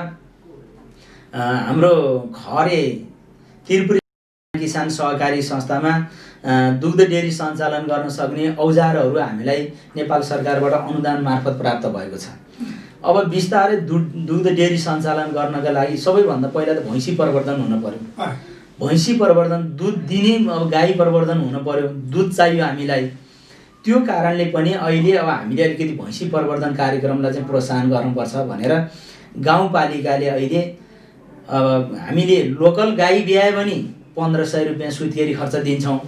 हाम्रो खरे त्रिपुरा किसान सहकारी संस्थामा दुग्ध डेरी सञ्चालन गर्न सक्ने औजारहरू हामीलाई नेपाल सरकारबाट अनुदान मार्फत प्राप्त भएको छ। अब बिस्तारै दुग्ध डेरी सञ्चालन गर्नका लागि सबैभन्दा पहिला त भैँसी प्रवर्धन हुन पर्यो। भैँसी प्रवर्धन, दुध दिने अब गाई प्रवर्धन हुन पर्यो, दुध चाहियो हामीलाई। त्यो कारणले पनि अहिले अब हामीले अलिकति भैँसी प्रवर्धन कार्यक्रमलाई चाहिँ प्रोत्साहन गर्नुपर्छ भनेर गाउँपालिकाले अहिले अब हामीले लोकल गाई ब्यायो भने 1500 रुपियाँ सुत्केरी खर्च दिन्छौँ।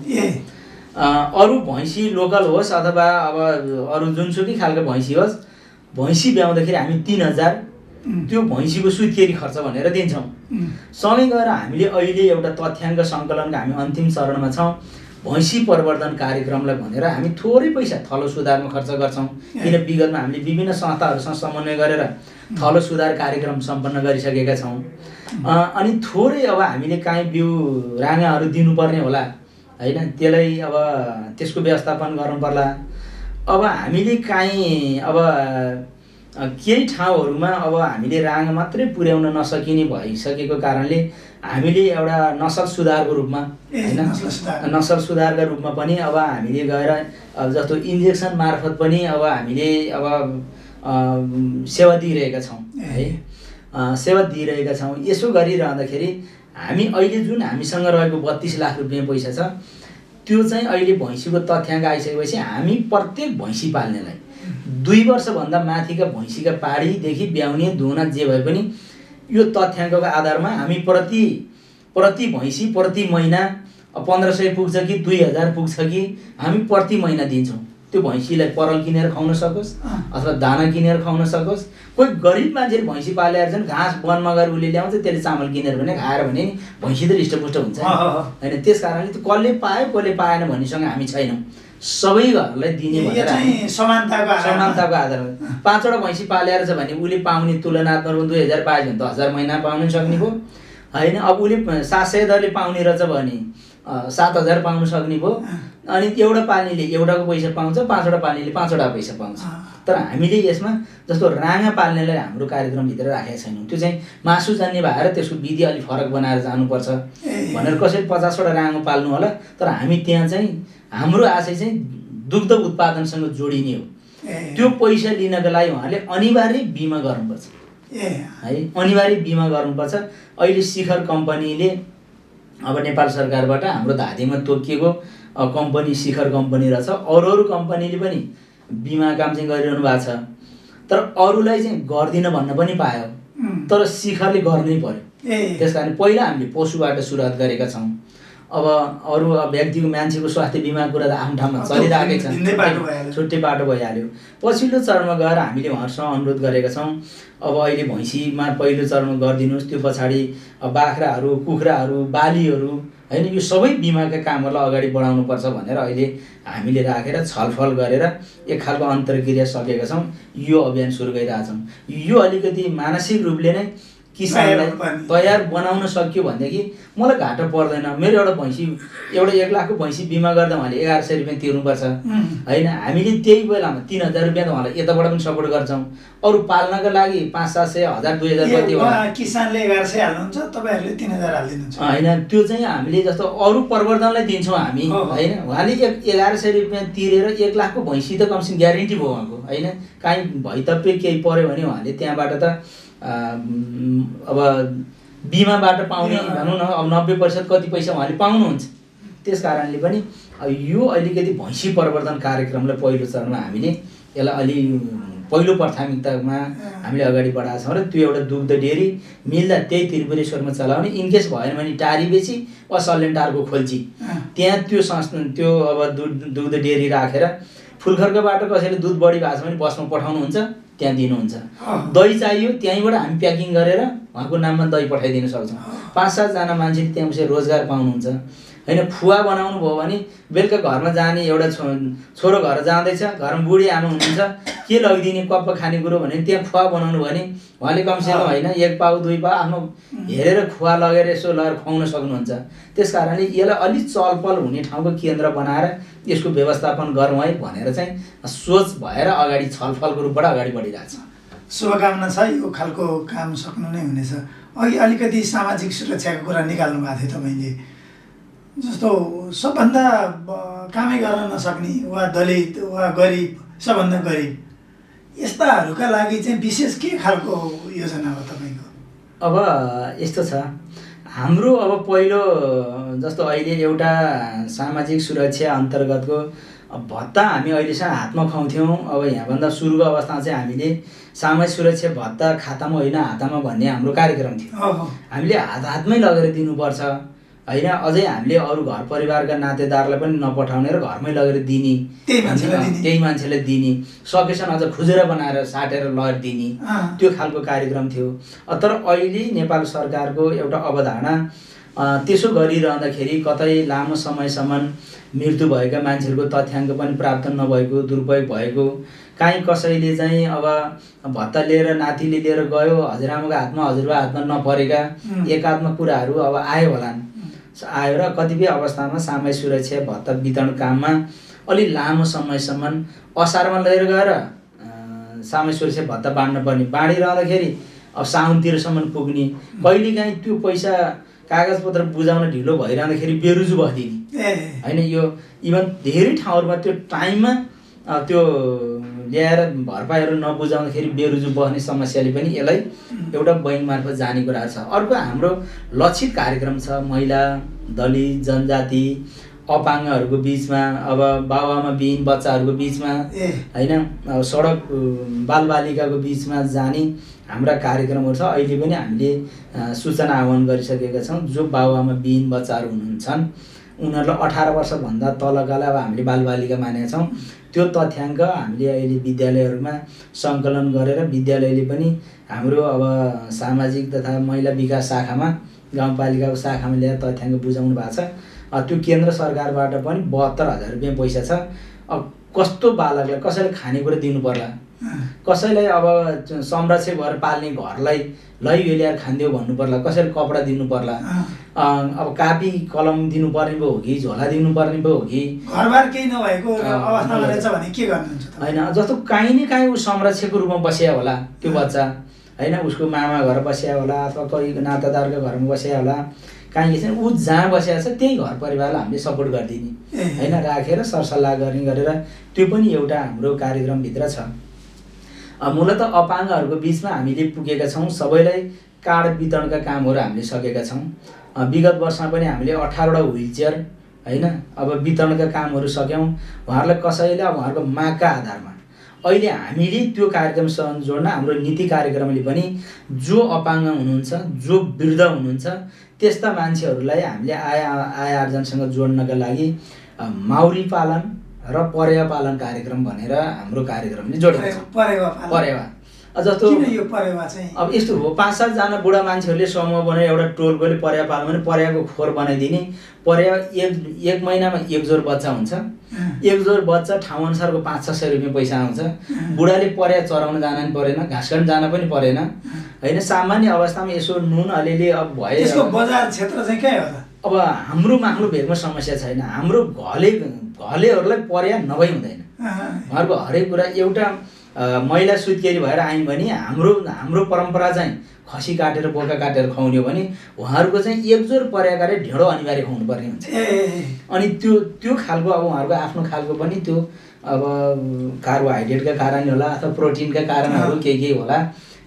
अरू भैँसी लोकल होस् अथवा अब अरू जुनसुकै खालको भैँसी होस्, भैँसी ब्याउँदाखेरि हामी 3000 त्यो भैँसीको सुत्केरी खर्च भनेर दिन्छौँ। सँगै गएर हामीले अहिले एउटा तथ्याङ्क सङ्कलनको हामी अन्तिम चरणमा छौँ। भैँसी प्रवर्धन कार्यक्रमलाई भनेर हामी थोरै पैसा थलो सुधारमा खर्च गर्छौँ, किन विगतमा हामीले विभिन्न संस्थाहरूसँग समन्वय गरेर थलो सुधार कार्यक्रम सम्पन्न गरिसकेका छौँ। अनि थोरै अब हामीले काहीँ बिउ राँगाहरू दिनुपर्ने होला हैन, त्यसलाई अब त्यसको व्यवस्थापन गर्नु पर्ला। अब हामीले काहीँ अब केही ठाउँहरूमा अब हामीले राँगा मात्रै पुर्याउन नसकिने भइसकेको कारणले हामीले एउटा नसल सुधारको रूपमा हैन, नसल सुधारका रूपमा पनि अब हामीले गएर अब जस्तो इन्जेक्सन मार्फत पनि अब हामीले अब सेवा दिइरहेका छौँ है, सेवा दिइरहेका छौँ। यसो गरिरहँदाखेरि हामी अहिले जुन हामीसँग रहेको 32 लाख रुपियाँ पैसा छ, त्यो चाहिँ अहिले भैँसीको तथ्याङ्क आइसकेपछि हामी प्रत्येक भैँसी पाल्नेलाई 2 वर्षभन्दा माथिका भैँसीका पाडीदेखि ब्याउने दुहुना जे भए पनि यो तथ्याङ्कको आधारमा हामी प्रति भैँसी प्रति महिना 1500 पुग्छ कि 2000 पुग्छ कि हामी प्रति महिना दिन्छौँ। त्यो भैँसीलाई परल किनेर खुवाउन सकोस् अथवा दाना किनेर खुवाउन सकोस्। कोही गरिब मान्छेले भैँसी पालेर चाहिँ घाँस वनमा गएर उसले ल्याउँछ, त्यसले चामल किनेर भने खाएर भने भैँसी त हृष्टपुष्ट हुन्छ हैन। त्यस कारणले त्यो कसले पायो कसले पाएन भन्नेसँग हामी छैनौँ, सबै घरलाई दिने भनेर समानताको आधारमा 5 वटा भैँसी पालेर छ भने उसले पाउने तुलनात्मक 2000 पायो भने त 1000 महिना पाउन सक्ने भयो हैन। अब उसले 700 दरले पाउने रहेछ भने 7000 पाउन सक्ने भयो। अनि एउटा पाल्नेले एउटाको पैसा पाउँछ, 5 वटा पाल्नेले 5 वटा पैसा पाउँछ। तर हामीले यसमा जस्तो राँगा पाल्नेलाई हाम्रो कार्यक्रमभित्र राखेका छैनौँ। त्यो चाहिँ मासु जान्ने भएर त्यसको विधि अलिक फरक बनाएर जानुपर्छ भनेर कसैले 50 वटा राँगो पाल्नु होला। तर हामी त्यहाँ चाहिँ हाम्रो आशय चाहिँ दुग्ध उत्पादनसँग जोडिने हो। त्यो पैसा लिनका लागि उहाँले अनिवार्य बिमा गर्नुपर्छ है, अनिवार्य बिमा गर्नुपर्छ। अहिले शिखर कम्पनीले अब नेपाल सरकारबाट हाम्रो धादिङमा तोकिएको कम्पनी शिखर कम्पनी रहेछ, अरू कम्पनीले पनि बिमा काम चाहिँ गरिरहनु भएको छ। तर अरूलाई चाहिँ गर्दिन भन्न पनि पायो, तर शिखरले गर्नै पर्यो। त्यस कारण पहिला हामीले पशुबाट सुरुवात गरेका छौँ। अब अरू व्यक्तिको मान्छेको स्वास्थ्य बिमा कुरा त आफ्नो ठाउँमा चलिरहेकै छ, छुट्टै बाटो भइहाल्यो। पछिल्लो चरणमा गएर हामीले उहाँहरूसँग अनुरोध गरेका छौँ, अब अहिले भैँसीमा पहिलो चरणमा गरिदिनुहोस्, त्यो पछाडि बाख्राहरू, कुखुराहरू, बालीहरू हैन, यो सबै बिमाका कामहरूलाई अगाडि बढाउनुपर्छ भनेर अहिले हामीले राखेर छलफल गरेर एक खालको अन्तर्क्रिया सकेका छौँ। यो अभियान सुरु गरिरहेछौँ। यो अलिकति मानसिक रूपले नै किसानलाई तयार बनाउन सक्यो भनेदेखि मलाई घाटा पर्दैन। मेरो एउटा 1 लाखको भैँसी बिमा गर्दा उहाँले 1100 रुपियाँ तिर्नुपर्छ हैन। हामीले त्यही बेलामा 3000 रुपियाँ त उहाँलाई यताबाट पनि सपोर्ट गर्छौँ। अरू पाल्नका लागि 500, 700, 1000, 2000 कति होला, किसानले 1100 हाल्नुहुन्छ, तपाईहरुले 3000 हाल्दिनुहुन्छ हैन। त्यो चाहिँ हामीले जस्तो अरू प्रवर्धनलाई दिन्छौँ हामी हैन। उहाँले 1100 रुपियाँ तिरेर 1 लाखको भैँसी त कमसेकम ग्यारेन्टी भयो उहाँको हैन। काहीँ भइतप्पे केही पर्यो भने उहाँले त्यहाँबाट त अब बिमाबाट पाउने भनौँ न अब 90% कति पैसा उहाँले पाउनुहुन्छ। त्यस कारणले पनि यो अलिकति भैँसी प्रवर्धन कार्यक्रमलाई पहिलो चरणमा हामीले यसलाई अलि पहिलो प्राथमिकतामा हामीले अगाडि बढाएका छौँ र त्यो एउटा दुग्ध डेरी मिल्दा त्यही त्रिपुरेश्वरमा चलाउने, इनकेस भएन भने टारी बेसी वा सल्यानटारको खोल्ची त्यहाँ त्यो संस्था त्यो अब दुग्ध डेरी राखेर फुलखर्कबाट कसैले दुध बढी भएको छ भने बसमा पठाउनुहुन्छ, त्यहाँ दिनुहुन्छ। दही चाहियो त्यहीँबाट हामी प्याकिङ गरेर उहाँको नाममा दही पठाइदिन सक्छौँ। 5-7 जना मान्छेले त्यहाँ रोजगार पाउनुहुन्छ होइन। फुवा बनाउनु भयो भने बेलुका घरमा जाने एउटा छोरो घर जाँदैछ, घरमा बुढी आमा हुनुहुन्छ, के लगिदिने कप्प खानेकुरो भने त्यहाँ फुवा बनाउनु भने उहाँले कमसेकम होइन 1 पाउ 2 पाउ आफ्नो हेरेर खुवा लगेर यसो लगेर खुवाउन सक्नुहुन्छ। त्यस कारणले यसलाई अलिक चलपल हुने ठाउँको केन्द्र बनाएर यसको व्यवस्थापन गरौँ है भनेर चाहिँ सोच भएर अगाडि छलफलको रूपबाट अगाडि बढिरहेछ। शुभकामना छ, यो खालको काम सक्नु नै हुनेछ। अघि अलिकति सामाजिक सुरक्षाको कुरा निकाल्नु भएको थियो तपाईँले, जस्तो सबभन्दा कामै गर्न नसक्ने वा दलित वा गरिब, सबभन्दा गरिब यस्ताहरूका लागि चाहिँ विशेष के खालको योजना हो तपाईँको? अब यस्तो छ, हाम्रो अब पहिलो जस्तो अहिले एउटा सामाजिक सुरक्षा अन्तर्गतको भत्ता हामी अहिलेसम्म हातमा खुवाउँथ्यौँ। अब यहाँभन्दा सुरुको अवस्थामा चाहिँ हामीले सामाजिक सुरक्षा भत्ता खातामा होइन हातामा भन्ने हाम्रो कार्यक्रम थियो। हामीले हातमै लगेर दिनुपर्छ होइन। अझै हामीले अरू घर परिवारका नातेदारलाई पनि नपठाउने र घरमै लगेर दिने, त्यही मान्छेलाई दिने, सकेसम्म अझ खुजुरा बनाएर साटेर लगेर दिने, त्यो खालको कार्यक्रम थियो। तर अहिले नेपाल सरकारको एउटा अवधारणा त्यसो गरिरहँदाखेरि कतै लामो समयसम्म मृत्यु भएका मान्छेहरूको तथ्याङ्क पनि प्राप्त नभएको, दुरुपयोग भएको, काहीँ कसैले चाहिँ अब भत्ता लिएर नातिले लिएर गयो, हजुरआमाको हातमा हजुरबा हातमा नपरेका एकात्मक कुराहरू अब आयो होलान्। आयो र कतिपय अवस्थामा सामाजिक सुरक्षा भत्ता वितरण काममा अलि लामो समयसम्म असारमा लिएर गएर सामाजिक सुरक्षा भत्ता बाँड्न पर्ने, बाँडिरहँदाखेरि अब साउनतिरसम्म पुग्ने, कहिलेकाहीँ त्यो पैसा कागजपत्र बुझाउन ढिलो भइरहँदाखेरि बेरुजु बस्दिने होइन। यो इभन धेरै ठाउँहरूमा त्यो टाइममा त्यो ल्याएर भरपाईहरू नबुझाउँदाखेरि बेरुजु बस्ने समस्याले पनि यसलाई एउटा बैङ्क मार्फत जाने कुरा छ। अर्को हाम्रो लक्षित कार्यक्रम छ महिला, दलित, जनजाति, अपाङ्गहरूको बिचमा, अब बाबुआमा विहीन बच्चाहरूको बिचमा होइन, अब सडक बालबालिकाको बिचमा जाने हाम्रा कार्यक्रमहरू छ। अहिले पनि हामीले सूचना आह्वान गरिसकेका छौँ। जो बाबुआमा विहीन बच्चाहरू हुन्छन् उनीहरूलाई 18 वर्षभन्दा तलकालाई अब हामीले बालबालिका मानेका छौँ। त्यो तथ्याङ्क हामीले अहिले विद्यालयहरूमा सङ्कलन गरेर विद्यालयले पनि हाम्रो अब सामाजिक तथा महिला विकास शाखामा, गाउँपालिकाको शाखामा ल्याएर तथ्याङ्क बुझाउनु भएको छ। त्यो केन्द्र सरकारबाट पनि 72,000 रुपियाँ पैसा छ। अब कस्तो बालकलाई कसैले खानेकुरा दिनु पर्ला, कसैलाई अब संरक्षक भएर पाल्ने घरलाई लै यो ल्याएर खानिदेऊ भन्नु पर्ला, कसैले कपडा दिनु पर्ला, अब कापी कलम दिनुपर्ने पो हो कि झोला दिनुपर्ने पो हो कि, घरबार केही नभएको अवस्थामा रहेछ भने के गर्नुहुन्छ होइन। जस्तो काहीँ न काहीँ ऊ संरक्षकको रूपमा बसिया होला त्यो बच्चा होइन, उसको मामा घर बसिया होला अथवा कोही नातादारको घरमा बसिया होला, काहीँ यसरी ऊ जहाँ बसिया छ त्यही घर परिवारलाई हामीले सपोर्ट गरिदिने होइन, राखेर सरसल्लाह गर्ने गरेर त्यो पनि एउटा हाम्रो कार्यक्रमभित्र छ। मूलत अपाङ्गहरूको बिचमा हामीले पुगेका छौँ, सबैलाई कार्ड वितरणका कामहरू हामीले सकेका छौँ। विगत वर्षमा पनि हामीले 18वटा व्हिलचेयर होइन अब वितरणका कामहरू सक्यौँ। उहाँहरूलाई कसैले अब उहाँहरूको मागका आधारमा अहिले हामीले त्यो कार्यक्रमसँग जोड्न हाम्रो नीति कार्यक्रमले पनि जो अपाङ्ग हुनुहुन्छ, जो वृद्ध हुनुहुन्छ त्यस्ता मान्छेहरूलाई हामीले आय आर्जनसँग जोड्नका लागि माउरी पालन र परेवा पालन कार्यक्रम भनेर हाम्रो कार्यक्रमले जोडेको छ। परेवा जस्तो यो परेवा चाहिँ अब यस्तो हो, 5-7 जना बुढा मान्छेहरूले समूह बनाएर एउटा टोलकोले परेवा पाल्नु भने परेवाको खोर बनाइदिने। परेवा एक महिनामा 1 जोर बच्चा हुन्छ। 1 जोर बच्चा ठाउँ अनुसारको 500-600 रुपियाँ पैसा आउँछ। बुढाले परेवा चराउन जान पनि परेन, घाँस काट्न जान पनि परेन होइन। सामान्य अवस्थामा यसो नुन अलिअलि अब भयो। त्यसको बजार क्षेत्र चाहिँ के हो त? अब हाम्रो माग्नु भेगमा समस्या छैन। हाम्रो घलेहरूलाई परेवा नभई हुँदैन। उहाँहरूको हरेक कुरा एउटा महिला सुत्केरी भएर आयौँ भने हाम्रो परम्परा चाहिँ खसी काटेर बोका काटेर खुवाउने हो भने उहाँहरूको चाहिँ 1 जोर परेवा गरेर ढेँडो अनिवार्य खुवाउनु पर्ने हुन्छ। अनि त्यो खालको अब उहाँहरूको आफ्नो खालको पनि त्यो अब कार्बोहाइड्रेटका कारणले होला अथवा प्रोटिनका कारणहरू केही होला,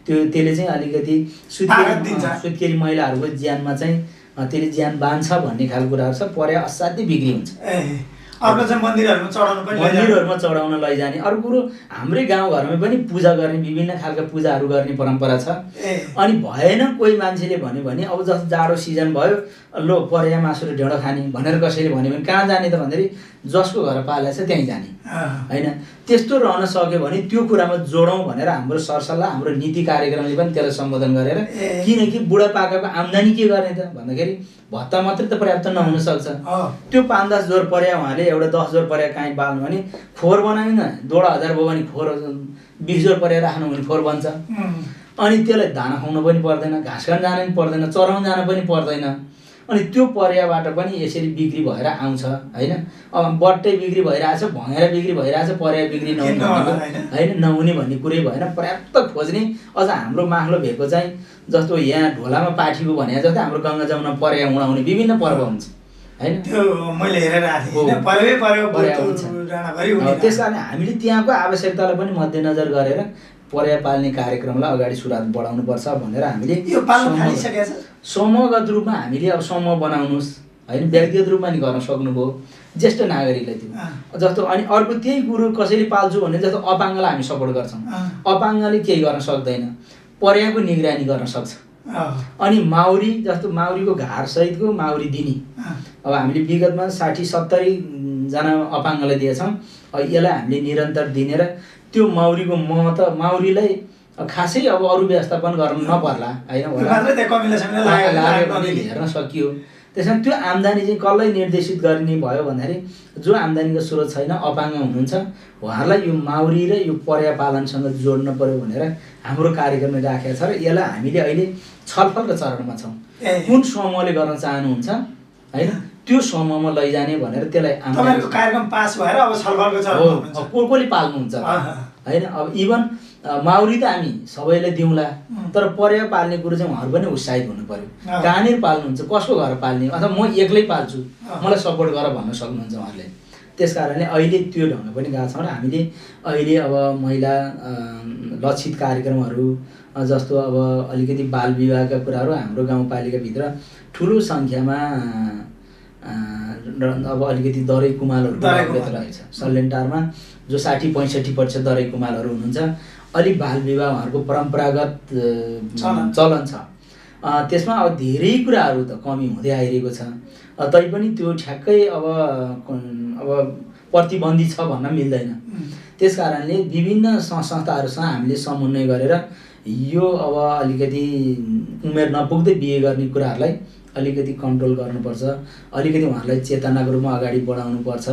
त्यसले चाहिँ अलिकति सुत्केरी महिलाहरूको ज्यानमा चाहिँ त्यसले ज्यान बाँध्छ भन्ने खालको कुराहरू छ। परेवा असाध्यै बिक्री हुन्छ। अर्को चाहिँ मन्दिरहरूमा चढाउन लैजाने। अर्को कुरो हाम्रै गाउँघरमा पनि पूजा गर्ने, विभिन्न खालका पूजाहरू गर्ने परम्परा छ। अनि भएन कोही मान्छेले भन्यो भने अब जस्तो जाडो सिजन भयो, लो परेवा मासु र ढेँडो खाने भनेर कसैले भन्यो भने कहाँ जाने त भन्दाखेरि जसको घर पालेको छ त्यहीँ जाने होइन। त्यस्तो रहन सक्यो भने त्यो कुरामा जोडौँ भनेर हाम्रो सरसल्लाह हाम्रो नीति कार्यक्रमले पनि त्यसलाई सम्बोधन गरेर किनकि बुढापाकाको आम्दानी के गर्ने त भन्दाखेरि भत्ता मात्रै त पर्याप्त नहुन सक्छ त्यो 5-10 जोर पर्या उहाँले एउटा 10 जोर पर्या काहीँ पाल्नु भने खोर बनायो न 1.5 भयो भने खोर 20 जोर पर्या राख्नु भने खोर बन्छ अनि त्यसलाई दाना खुवाउनु पनि पर्दैन घाँस खान जान पनि पर्दैन चराउन जान पनि पर्दैन अनि त्यो पर्याबाट पनि यसरी बिक्री भएर आउँछ हैन अब बट्टै बिक्री भइरहेछ भँगेरा बिक्री भइरहेछ पर्या बिक्री नहुने हैन नहुने भन्ने कुरै भएन पर्याप्त खोज्ने अझ हाम्रो माग्लो भएको चाहिँ जस्तो यहाँ ढोलामा पाठीको भने जस्तै हाम्रो गङ्गा जमुना पर्या उडाउने विभिन्न पर्व हुन्छ हैन त्यो मैले हेरेर आएको थिएँ पर्या हुन्छ त्यसकारण हामीले त्यहाँको आवश्यकतालाई पनि मध्यनजर गरेर पर्या पाल्ने कार्यक्रमलाई अगाडि सुरुवात बढाउनुपर्छ भनेर हामीले यो पाल्न थालिसकेका छ समूहगत रूपमा हामीले अब समूह बनाउनुस् हैन व्यक्तिगत रूपमा नि गर्न सक्नुभयो ज्येष्ठ नागरिकलाई त्यो जस्तो अनि अर्को त्यही कुरो कसरी पाल्छु भने जस्तो अपाङ्गलाई हामी सपोर्ट गर्छौँ अपाङ्गले केही गर्न सक्दैन पर्याको निगरानी गर्न सक्छ अनि माउरी जस्तो माउरीको घार सहितको माउरी दिने अब हामीले विगतमा 60-70 जना अपाङ्गलाई दिएछौँ यसलाई हामीले निरन्तर दिनेर त्यो माउरीको मह त माउरीलाई खासै अब अरू व्यवस्थापन गर्न नपर्ला होइन हेर्न सकियो त्यसमा त्यो आम्दानी चाहिँ कसलाई निर्देशित गर्ने भयो भन्दाखेरि जो आम्दानीको स्रोत छैन अपाङ्ग हुनुहुन्छ उहाँहरूलाई यो माउरी र यो पर्या पालनसँग जोड्न पर्यो भनेर हाम्रो कार्यक्रमले राखेको छ र यसलाई हामीले अहिले छलफलको चरणमा छौँ कुन समूहले गर्न चाहनुहुन्छ हैन त्यो समूहमा लैजाने भनेर त्यसलाई कार्यक्रम पास भएर अब छलफलको चरणमा कसले पाल्नुहुन्छ हैन अब इभन माउरी त हामी सबैलाई दिउँला तर पर्या पाल्ने कुरो चाहिँ उहाँहरू पनि उत्साहित हुनु पर्यो कहाँनिर पाल्नुहुन्छ कसको घर पाल्ने अथवा म एक्लै पाल्छु मलाई सपोर्ट गर भन्न सक्नुहुन्छ उहाँहरूले त्यस कारणले अहिले त्यो ढङ्ग पनि गएको छौँ र हामीले अहिले अब महिला लक्षित कार्यक्रमहरू जस्तो अब अलिकति बाल विवाहका कुराहरू हाम्रो गाउँपालिकाभित्र ठुलो सङ्ख्यामा अब अलिकति दरै कुमालहरू रहेछ सल्यानटारमा जो 60-65% दरै कुमालहरू हुनुहुन्छ अलि बाल विवाह उहाँहरूको परम्परागत चलन छ त्यसमा अब धेरै कुराहरू त कमी हुँदै आइरहेको छ तैपनि त्यो ठ्याक्कै अब प्रतिबन्धित छ भन्न मिल्दैन त्यस कारणले विभिन्न संस्थाहरूसँग हामीले समन्वय गरेर यो अब अलिकति उमेर नपुग्दै बिहे गर्ने कुराहरूलाई अलिकति कन्ट्रोल गर्नुपर्छ अलिकति उहाँहरूलाई चेतनाको रूपमा अगाडि बढाउनुपर्छ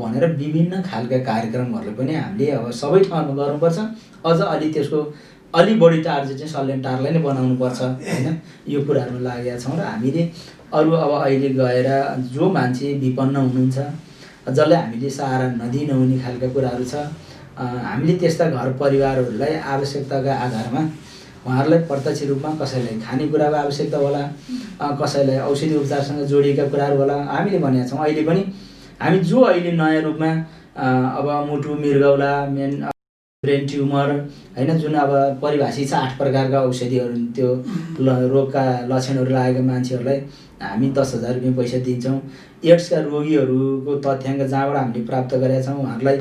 भनेर विभिन्न खालका कार्यक्रमहरूले पनि हामीले अब सबै ठाउँमा गर्नुपर्छ अझ अलि त्यसको अलि बढी टार्गेट चाहिँ सल्यानटारलाई नै बनाउनुपर्छ हैन यो कुराहरूमा लागेका छौँ र हामीले अरू अब अहिले गएर जो मान्छे विपन्न हुनुहुन्छ जसलाई हामीले सहारा नदिनुहुने खालका कुराहरू छ हामीले त्यस्ता घर परिवारहरूलाई आवश्यकताका आधारमा उहाँहरूलाई प्रत्यक्ष रूपमा कसैलाई खानेकुराको आवश्यकता होला कसैलाई औषधि उपचारसँग जोडिएका कुराहरू होला हामीले भनेका छौँ अहिले पनि हामी जो अहिले नयाँ रूपमा अब मुटु मृगौला ब्रेन ट्युमर हैन जुन अब परिभाषित छ 8 प्रकारका औषधिहरू त्यो रोगका लक्षणहरू लागेका मान्छेहरूलाई हामी 10,000 रुपियाँ पैसा दिन्छौँ एड्सका रोगीहरूको तथ्याङ्क जहाँबाट हामीले प्राप्त गरेका छौँ उहाँहरूलाई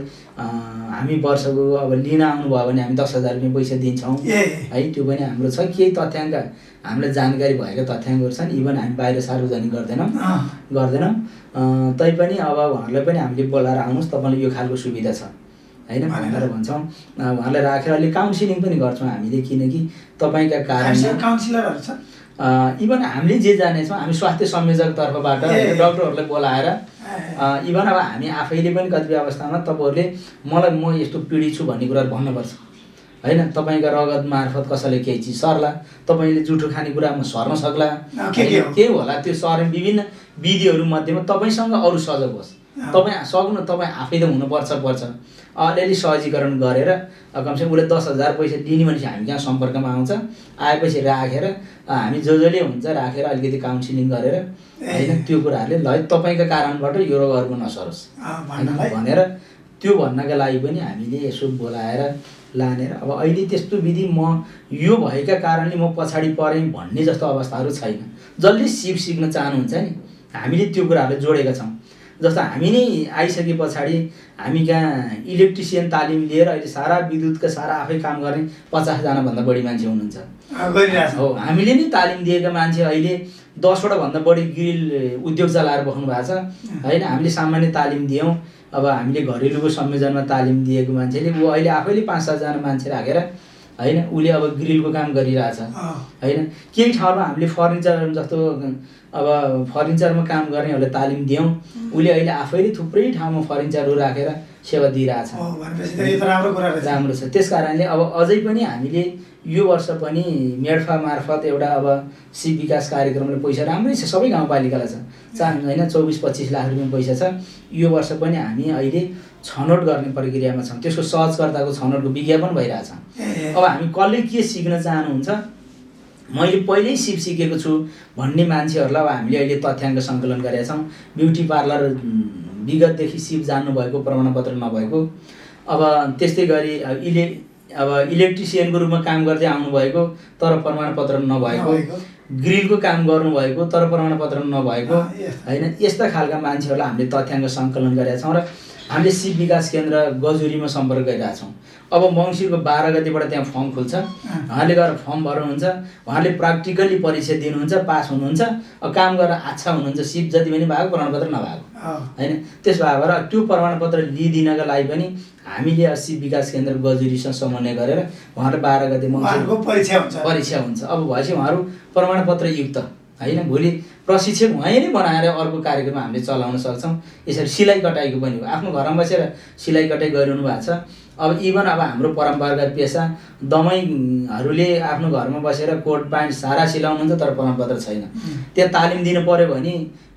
हामी वर्षको अब लिन आउनुभयो भने हामी 10,000 रुपियाँ पैसा दिन्छौँ है त्यो पनि हाम्रो छ केही तथ्याङ्क हामीलाई जानकारी भएका तथ्याङ्कहरू छन् इभन हामी बाहिर सार्वजनिक गर्दैनौँ तैपनि अब उहाँहरूलाई पनि हामीले बोलाएर आउनुहोस् तपाईँलाई यो खालको सुविधा छ हैन भनेर भन्छौँ उहाँलाई राखेर अलिक काउन्सिलिङ पनि गर्छौँ हामीले किनकि तपाईँका कारण काउन्सिलरहरू छ इभन हामीले जे जानेछौँ हामी स्वास्थ्य संयोजक तर्फबाट डक्टरहरूलाई बोलाएर इभन अब हामी आफैले पनि कतिपय अवस्थामा तपाईँहरूले मलाई म यस्तो पीडित छु भन्ने कुराहरू भन्नुपर्छ हैन तपाईँका रगत मार्फत कसैले केही चिज सर्ला तपाईँले जुठो खानेकुरामा सर्न सक्ला के होला त्यो सर्ने विभिन्न विधिहरू मध्येमा तपाईँसँग अरू सजग होस् तपाईँ सक्नु तपाईँ आफै त हुनुपर्छ अलिअलि सहजीकरण गरेर कमसेकम उसले 10,000 पैसा दिने भनेपछि हामी कहाँ सम्पर्कमा आउँछ आएपछि राखेर हामी जसले हुन्छ राखेर अलिकति काउन्सिलिङ गरेर हैन त्यो कुराहरूले ल तपाईँका कारणबाट यो रोगहरूको नसरोस् भनेर त्यो भन्नका लागि पनि हामीले यसो बोलाएर लानेर अब अहिले त्यस्तो विधि म यो भएका कारणले म पछाडि परेँ भन्ने जस्तो अवस्थाहरू छैन जसले सिक्न चाहनुहुन्छ नि हामीले त्यो कुराहरूले जोडेका छौँ जस्तो हामी नै आइसके पछाडि हामी कहाँ इलेक्ट्रिसियन तालिम लिएर अहिले सारा विद्युतका सारा आफै काम गर्ने 50 जनाभन्दा बढी मान्छे हुनुहुन्छ हो हामीले नै तालिम दिएका मान्छे अहिले 10 वटा भन्दा बढी ग्रिल उद्योग चलाएर बस्नु भएको छ हैन हामीले सामान्य तालिम दियौँ अब हामीले घरेलुको संयोजनमा तालिम दिएको मान्छेले ऊ अहिले आफैले 5-7 जना मान्छे राखेर हैन उसले अब ग्रिलको काम गरिरहेछ हैन। केही ठाउँमा हामीले फर्निचर जस्तो अब फर्निचरमा काम गर्नेहरूले तालिम दियौँ, उसले अहिले आफैले थुप्रै ठाउँमा फर्निचरहरू राखेर सेवा दिइरहेछ। राम्रो छ। त्यस कारणले अब अझै पनि हामीले यो वर्ष पनि मेडफा मार्फत एउटा अब सिप विकास कार्यक्रमले पैसा राम्रै छ, सबै गाउँपालिकालाई छ हैन, 24-25 लाख रुपियाँ पैसा छ। यो वर्ष पनि हामी अहिले छनौट गर्ने प्रक्रियामा छौँ, त्यसको सहजकर्ताको छनौटको विज्ञापन भइरहेछ। अब हामी कसले के सिक्न चाहनुहुन्छ, मैले पहिल्यै सिप सिकेको छु भन्ने मान्छेहरूलाई अब हामीले अहिले तथ्याङ्क सङ्कलन गरेका छौँ। ब्युटी पार्लर विगतदेखि सिप जान्नुभएको, प्रमाणपत्र नभएको, अब त्यस्तै गरी अब इलेक्ट्रिसियनको रूपमा काम गर्दै आउनुभएको तर प्रमाणपत्र नभएको, ग्रिलको काम गर्नुभएको तर प्रमाणपत्र नभएको हैन, यस्ता खालका मान्छेहरूलाई हामीले तथ्याङ्क सङ्कलन गरेका छौँ र हामीले सिप विकास केन्द्र गजुरीमा सम्पर्क गरिरहेछौँ। अब मङ्सिरको 12 गतिबाट त्यहाँ फर्म खुल्छ, उहाँले गएर फर्म भर्नुहुन्छ, उहाँले प्र्याक्टिकली परीक्षा दिनुहुन्छ, पास हुनुहुन्छ, अब काम गरेर अच्छा हुनुहुन्छ, सिप जति पनि भएको प्रमाणपत्र नभएको हैन। त्यस भएर त्यो प्रमाणपत्र लिइदिनका लागि पनि हामीले सिप विकास केन्द्र गजुरीसँग समन्वय गरेर उहाँहरू 12 गते मङ्सिरको परीक्षा हुन्छ। अब भएपछि उहाँहरू प्रमाणपत्र युक्त हैन, भोलि प्रशिक्षक उहाँले बनाएर अर्को कार्यक्रम हामीले चलाउन सक्छौँ। यसरी सिलाइ कटाइको पनि हो, आफ्नो घरमा बसेर सिलाइ कटाइ गरिरहनु भएको छ। अब इभन अब हाम्रो परम्परागत पेसा दमैहरूले आफ्नो घरमा बसेर कोट प्यान्ट सारा सिलाउनुहुन्छ तर प्रमाणपत्र छैन। त्यहाँ तालिम दिनु पऱ्यो भने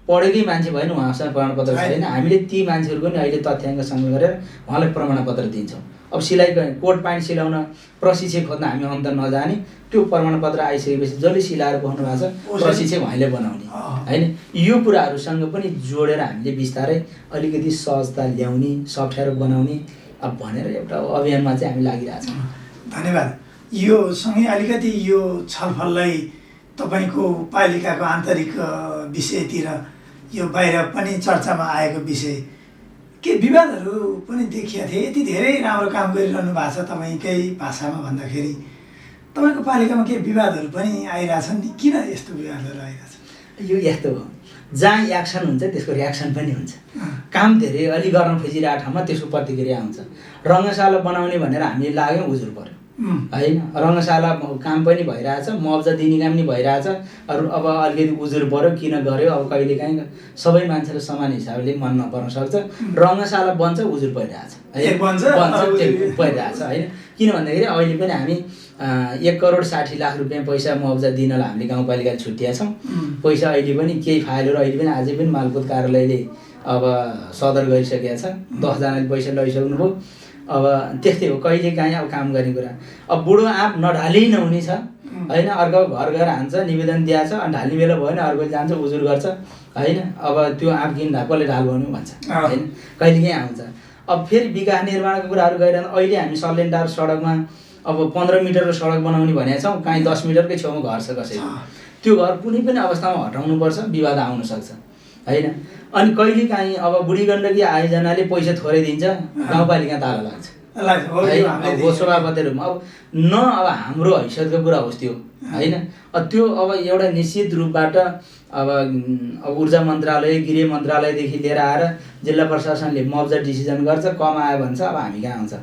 पढेकै मान्छे भयो नि, उहाँसँग प्रमाणपत्र छैन, हामीले ती मान्छेहरूको नि अहिले तथ्याङ्क सङ्कलन गरेर उहाँलाई प्रमाणपत्र दिन्छौँ। अब सिलाइ कोट प्यान्ट सिलाउन प्रशिक्षक खोज्न हामी अन्त नजाने, त्यो प्रमाणपत्र आइसकेपछि जसले सिलाएर बस्नु भएको छ प्रशिक्षक उहाँले बनाउने हैन। यो कुराहरूसँग पनि जोडेर हामीले बिस्तारै अलिकति सहजता ल्याउने, सफ्टवेयर बनाउने अब भनेर एउटा अभियानमा चाहिँ हामी लागिरहेछौँ। धन्यवाद। यो सँगै अलिकति यो छलफललाई तपाईँको पालिकाको आन्तरिक विषयतिर, यो बाहिर पनि चर्चामा आएको विषय, के विवादहरू पनि देखिया थिए? यति धेरै राम्रो काम गरिरहनु भएको छ तपाईँकै भाषामा भन्दाखेरि, तपाईँको पालिकामा के विवादहरू पनि आइरहेछन् नि? किन यस्तो विवादहरू आइरहेछ? यो यस्तो हो, जहाँ एक्सन हुन्छ त्यसको रियाक्सन पनि हुन्छ। काम धेरै अलि गर्न खोजिरहेको ठाउँमा त्यसको प्रतिक्रिया आउँछ। रङ्गशाला बनाउने भनेर हामी लाग्यौँ, उजुर पऱ्यो हैन। रङ्गशाला काम पनि भइरहेछ, मुआवजा दिने काम पनि भइरहेछ, अरू अब अलिकति उजुर पऱ्यो, किन गर्यो? अब कहिलेकाहीँ सबै मान्छेले समान हिसाबले मन नपर्न सक्छ। रङ्गशाला बन्छ, उजुर परिरहेछ परिरहेछ हैन। किन भन्दाखेरि अहिले पनि हामी 1,60,00,000 रुपियाँ पैसा मुआवजा दिनलाई हामीले गाउँपालिकाले छुट्टिया छौँ। पैसा अहिले पनि केही फाइलहरू अहिले पनि अझै पनि मालपोत कार्यालयले अब सदर गरिसकेका छ, 10 जनाले पैसा लैसक्नुभयो। अब त्यस्तै हो, कहिलेकाहीँ अब काम गर्ने कुरा। अब बुढो आँप नढाली नहुने छ हैन, अर्को घर गएर हान्छ, निवेदन दिएछ, अनि ढाल्ने बेला भयो भने अर्को जान्छ उजुर गर्छ हैन। अब त्यो आँप किन कसले ढाल्नु भन्छ हैन, कहिलेकाहीँ आउँछ। अब फेरि विकास निर्माणको कुराहरू गरिरहँदा अहिले हामी सल्यानटार सडकमा अब 15 मिटरको सडक बनाउने भनेका छौँ, कहीँ 10 मिटरकै छेउमा घर छ कसैको, त्यो घर कुनै पनि अवस्थामा हटाउनुपर्छ, विवाद आउन सक्छ हैन। अनि कहिलेकाहीँ अब बुढी गण्डकी आयोजनाले पैसा थोरै दिन्छ, गाउँपालिका ताला लाग्छ है सभापतिहरूमा। अब न अब हाम्रो हैसियतको कुरा होस् त्यो हैन। त्यो अब एउटा निश्चित रूपबाट अब ऊर्जा मन्त्रालय, गृह मन्त्रालयदेखि लिएर आएर जिल्ला प्रशासनले मुआवजा डिसिजन गर्छ, कम आयो भन्छ, अब हामी कहाँ आउँछ।